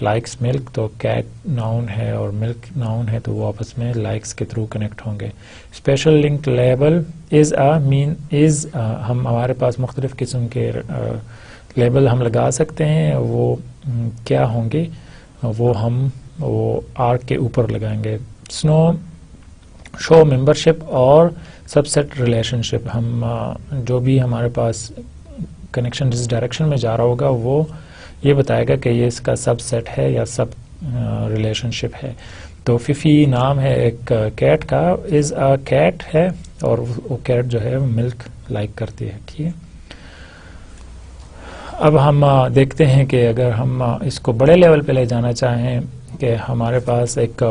لائکس ملک، تو کیٹ ناؤن ہے اور ملک ناؤن ہے، تو وہ آپس میں لائکس کے تھرو کنیکٹ ہوں گے. اسپیشل لنک لیبل از ہم ہمارے پاس مختلف قسم کے لیبل ہم لگا سکتے ہیں. وہ کیا ہوں گے؟ وہ آرک کے اوپر لگائیں گے. شو ممبرشپ اور سب سیٹ ریلیشن شپ. ہم جو بھی ہمارے پاس کنیکشن جس ڈائریکشن میں جا رہا ہوگا وہ یہ بتائے گا کہ یہ اس کا سب سیٹ ہے یا سب ریلیشن شپ ہے. تو ففی نام ہے ایک کیٹ کا، از اے کیٹ ہے، اور وہ کیٹ جو ہے ملک لائک کرتی ہے. ٹھیک ہے، اب ہم دیکھتے ہیں کہ اگر ہم اس کو بڑے لیول پہ لے جانا چاہیں کہ ہمارے پاس ایک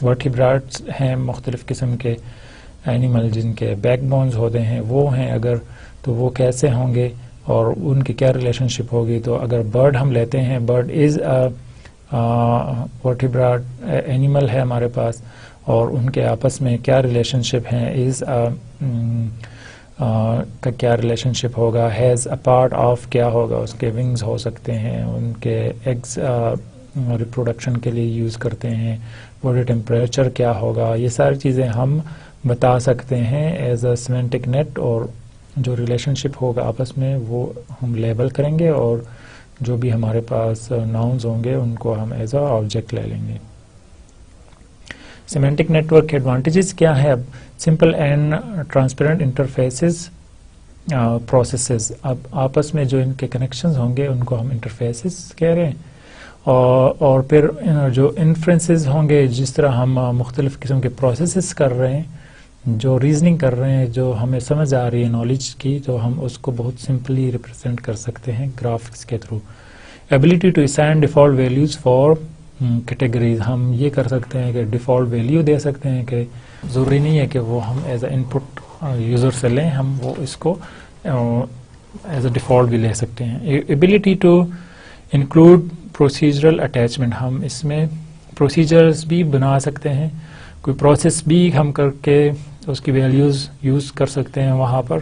ورٹیبراٹس ہیں، مختلف قسم کے اینیمل جن کے بیک بونز ہوتے ہیں، وہ ہیں اگر، تو وہ کیسے ہوں گے اور ان کی کیا ریلیشن شپ ہوگی؟ تو اگر برڈ ہم لیتے ہیں، برڈ از ورٹیبراٹ اینیمل ہے ہمارے پاس، اور ان کے آپس میں کیا ریلیشن شپ ہیں؟ از کا کیا ریلیشن شپ ہوگا؟ ہیز اے پارٹ آف کیا ہوگا؟ اس کے ونگز ہو سکتے ہیں، ان کے ایگز ریپروڈکشن کے لیے یوز کرتے ہیں. باڈی ٹیمپریچر کیا ہوگا؟ یہ ساری چیزیں ہم بتا سکتے ہیں ایز اے سیمینٹک نیٹ، اور جو ریلیشن شپ ہوگا آپس میں وہ ہم لیبل کریں گے، اور جو بھی ہمارے پاس ناؤنز ہوں گے ان کو ہم ایز اے آبجیکٹ لے لیں گے. سیمینٹک نیٹ ورک کے ایڈوانٹیجز کیا ہے؟ اب simple and transparent interfaces processes. اب آپس میں جو ان کے کنیکشنز ہوں گے ان کو ہم انٹرفیسز کہہ رہے ہیں، اور پھر جو انفرنسز ہوں گے، جس طرح ہم مختلف قسم کے پروسیسز کر رہے ہیں، جو ریزننگ کر رہے ہیں، جو ہمیں سمجھ آ رہی ہے نالج کی، تو ہم اس کو بہت سمپلی ریپرزینٹ کر سکتے ہیں گرافکس کے through. Ability to assign default values for categories. ہم یہ کر سکتے ہیں کہ ڈیفالٹ ویلیو دے سکتے ہیں، کہ ضروری نہیں ہے کہ وہ ہم as a in put user سے لیں، ہم وہ اس کو ایز اے ڈیفالٹ بھی لے سکتے ہیں. Ability to include procedural attachment. ہم اس میں پروسیجرز بھی بنا سکتے ہیں، کوئی پروسیس بھی ہم کر کے اس کی ویلیوز یوز کر سکتے ہیں وہاں پر.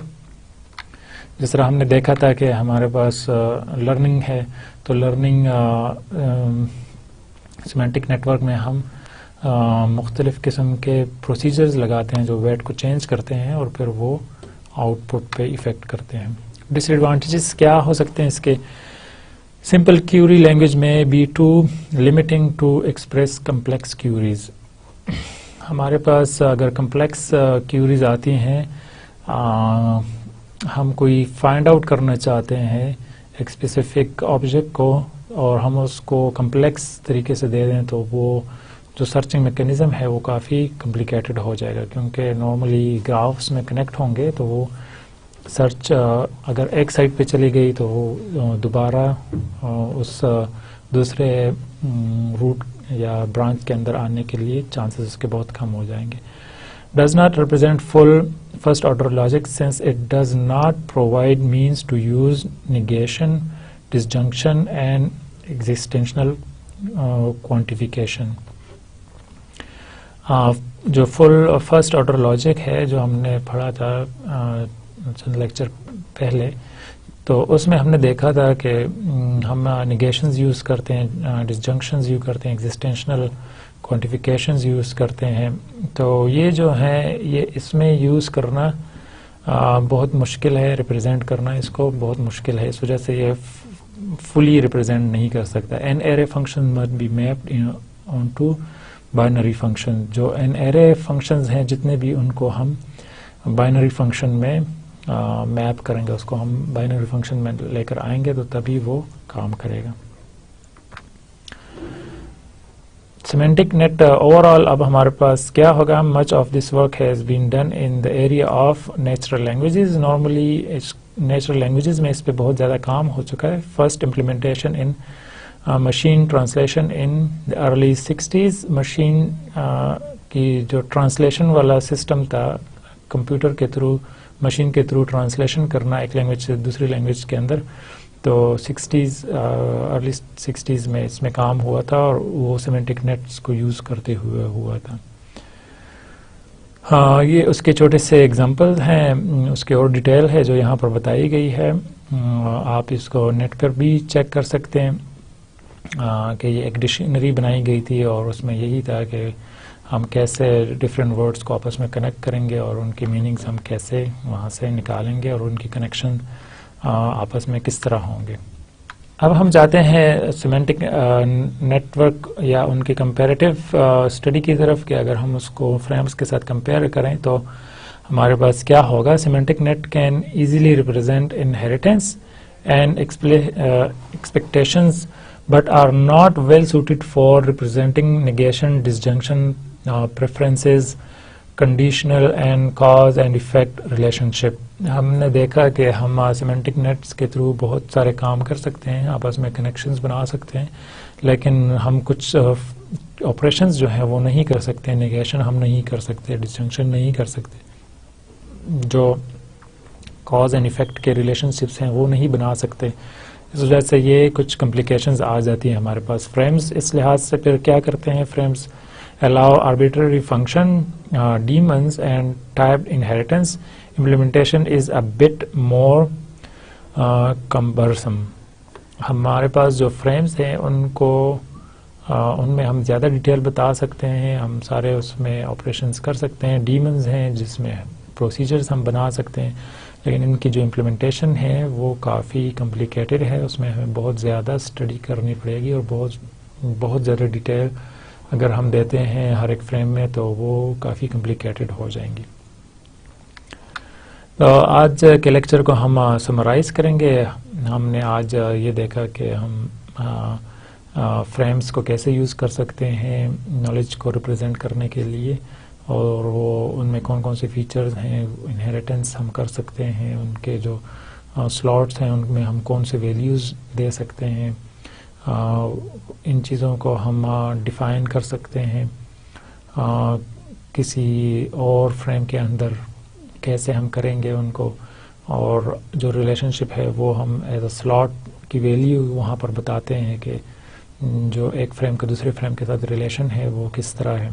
جس طرح ہم نے دیکھا تھا کہ ہمارے پاس لرننگ ہے، تو لرننگ سیمینٹک نیٹ ورک میں ہم مختلف قسم کے پروسیجرز لگاتے ہیں جو ویٹ کو چینج کرتے ہیں اور پھر وہ آؤٹ پٹ پہ ایفیکٹ کرتے ہیں. ڈس ایڈوانٹیجز کیا ہو سکتے ہیں اس کے؟ سمپل کیوری لینگویج میں be too limiting to express complex queries. ہمارے پاس اگر کمپلیکس کیوریز آتی ہیں، ہم کوئی فائنڈ آؤٹ کرنا چاہتے ہیں ایک اسپیسیفک آبجیکٹ کو، اور ہم اس کو کمپلیکس طریقے سے دے دیں، تو وہ جو سرچنگ میکینزم ہے وہ کافی کمپلیکیٹڈ ہو جائے گا، کیونکہ نارملی گرافس میں کنیکٹ ہوں گے تو وہ سرچ اگر ایک سائٹ پہ چلی گئی تو وہ دوبارہ اس دوسرے روٹ یا برانچ کے اندر آنے کے لیے چانسز اس کے بہت کم ہو جائیں گے. Does not represent full first order logic since it does not provide means to use negation, disjunction and existential quantification. جو فل فرسٹ آرڈر لاجک ہے جو ہم نے پڑھا تھا چند لیکچر پہلے، تو اس میں ہم نے دیکھا تھا کہ ہم نیگیشنز یوز کرتے ہیں، ڈسجنکشنز یوز کرتے ہیں، ایگزسٹینشنل کوانٹیفیکیشنز یوز کرتے ہیں. تو یہ جو ہے یہ اس میں یوز کرنا بہت مشکل ہے، ریپرزینٹ کرنا اس کو بہت مشکل ہے، اس وجہ سے یہ فلی ریپرزینٹ نہیں کر سکتا. N-ary function must be mapped onto binary function. جو این ایرے فنکشنز ہیں جتنے بھی ان کو ہم بائنری فنکشن میں میپ کریں گے، اس کو ہم بائنری فنکشن میں لے کر آئیں گے تو تبھی وہ کام کرے گا. سیمینٹک نیٹ اوور آل اب ہمارے پاس کیا ہوگا؟ Much of this work has been done in the area of natural languages. Normally natural languages میں اس پہ بہت زیادہ کام ہو چکا ہے. First implementation in machine translation in early 60s. Machine کی جو ٹرانسلیشن والا سسٹم تھا کمپیوٹر کے تھرو مشین کے تھرو ٹرانسلیشن کرنا ایک لینگویج سے دوسری لینگویج کے اندر, تو 60s ارلی 60s میں اس میں کام ہوا تھا اور وہ سیمینٹک نیٹس کو یوز کرتے ہوئے ہوا تھا. یہ اس کے چھوٹے سے ایگزامپل ہیں, اس کی اور ڈیٹیل ہے جو یہاں پر بتائی گئی ہے. آپ اس کو نیٹ پر بھی چیک کر سکتے ہیں کہ یہ ایک ڈکشنری بنائی گئی تھی اور اس میں یہی تھا کہ ہم کیسے ڈفرینٹ ورڈز کو آپس میں کنیکٹ کریں گے اور ان کی میننگز ہم کیسے وہاں سے نکالیں گے اور ان کی کنیکشن آپس میں کس طرح ہوں گے. اب ہم جاتے ہیں سیمینٹک نیٹ ورک یا ان کی کمپیریٹیو اسٹڈی کی طرف کہ اگر ہم اس کو فریمز کے ساتھ کمپیئر کریں تو ہمارے پاس کیا ہوگا. Semantic net can easily represent inheritance and expectations but are not well suited for representing negation, disjunction, preferences, conditional and cause and effect relationship. ہم نے دیکھا کہ ہم سیمینٹک نیٹس کے تھرو بہت سارے کام کر سکتے ہیں, آپس میں کنیکشنز بنا سکتے ہیں, لیکن ہم کچھ آپریشنز جو ہیں وہ نہیں کر سکتے, نیگیشن ہم نہیں کر سکتے, ڈسجنکشن نہیں کر سکتے, جو کاز اینڈ ایفیکٹ کے ریلیشن شپس ہیں وہ نہیں بنا سکتے. اس وجہ سے یہ کچھ کمپلیکیشنز آ جاتی ہیں ہمارے پاس. فریمز اس لحاظ سے پھر کیا کرتے ہیں, frames allow arbitrary function, daemons and typed inheritance. Implementation is a bit more cumbersome. ہمارے پاس جو فریمز ہیں ان میں ہم زیادہ ڈیٹیل بتا سکتے ہیں, ہم سارے اس میں آپریشنز کر سکتے ہیں. ڈیمنز ہیں جس میں پروسیجرز ہم بنا سکتے ہیں, لیکن ان کی جو امپلیمنٹیشن ہے وہ کافی کمپلیکیٹڈ ہے, اس میں ہمیں بہت زیادہ اسٹڈی کرنی پڑے گی اور بہت زیادہ ڈیٹیل اگر ہم دیتے ہیں ہر ایک فریم میں تو وہ کافی کمپلیکیٹڈ ہو جائیں گی. تو آج کے لیکچر کو ہم سمرائز کریں گے. ہم نے آج یہ دیکھا کہ ہم فریمز کو کیسے یوز کر سکتے ہیں نالج کو ریپرزینٹ کرنے کے لیے, اور وہ ان میں کون کون سے فیچرز ہیں, انہیریٹنس ہم کر سکتے ہیں, ان کے جو سلاٹس ہیں ان میں ہم کون سے ویلیوز دے سکتے ہیں, ان چیزوں کو ہم ڈیفائن کر سکتے ہیں. کسی اور فریم کے اندر کیسے ہم کریں گے ان کو, اور جو ریلیشن شپ ہے وہ ہم ایز اے سلاٹ کی ویلیو وہاں پر بتاتے ہیں کہ جو ایک فریم کا دوسرے فریم کے ساتھ ریلیشن ہے وہ کس طرح ہے.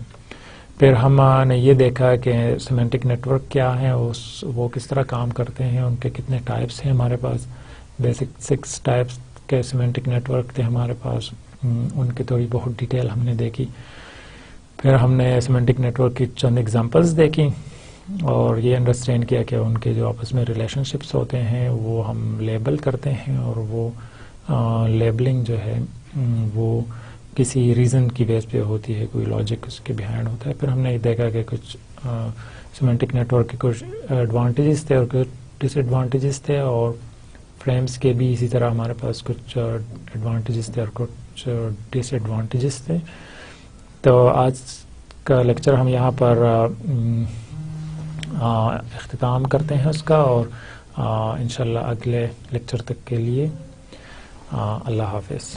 پھر ہم نے یہ دیکھا کہ سیمینٹک نیٹ ورک کیا ہیں, وہ کس طرح کام کرتے ہیں, ان کے کتنے ٹائپس ہیں ہمارے پاس. بیسک 6 ٹائپس کے سیمینٹک نیٹ ورک تھے ہمارے پاس, ان کی تھوڑی بہت ڈیٹیل ہم نے دیکھی. پھر ہم نے سیمینٹک نیٹ ورک کی چند ایگزامپلس دیکھی اور یہ انڈرسٹینڈ کیا کہ ان کے جو آپس میں ریلیشن شپس ہوتے ہیں وہ ہم لیبل کرتے ہیں, اور وہ لیبلنگ جو ہے وہ کسی ریزن کی بیس پہ ہوتی ہے, کوئی لاجک اس کے بیہائنڈ ہوتا ہے. پھر ہم نے یہ دیکھا کہ کچھ سیمینٹک نیٹ ورک کے کچھ ایڈوانٹیجز تھے اور کچھ ڈس ایڈوانٹیجز تھے, اور فریمز کے بھی اسی طرح ہمارے پاس کچھ ایڈوانٹیجز تھے اور کچھ ڈس ایڈوانٹیجز تھے. تو آج کا لیکچر ہم یہاں پر اختتام کرتے ہیں اس کا, اور انشاءاللہ اگلے لیکچر تک کے لیے اللہ حافظ.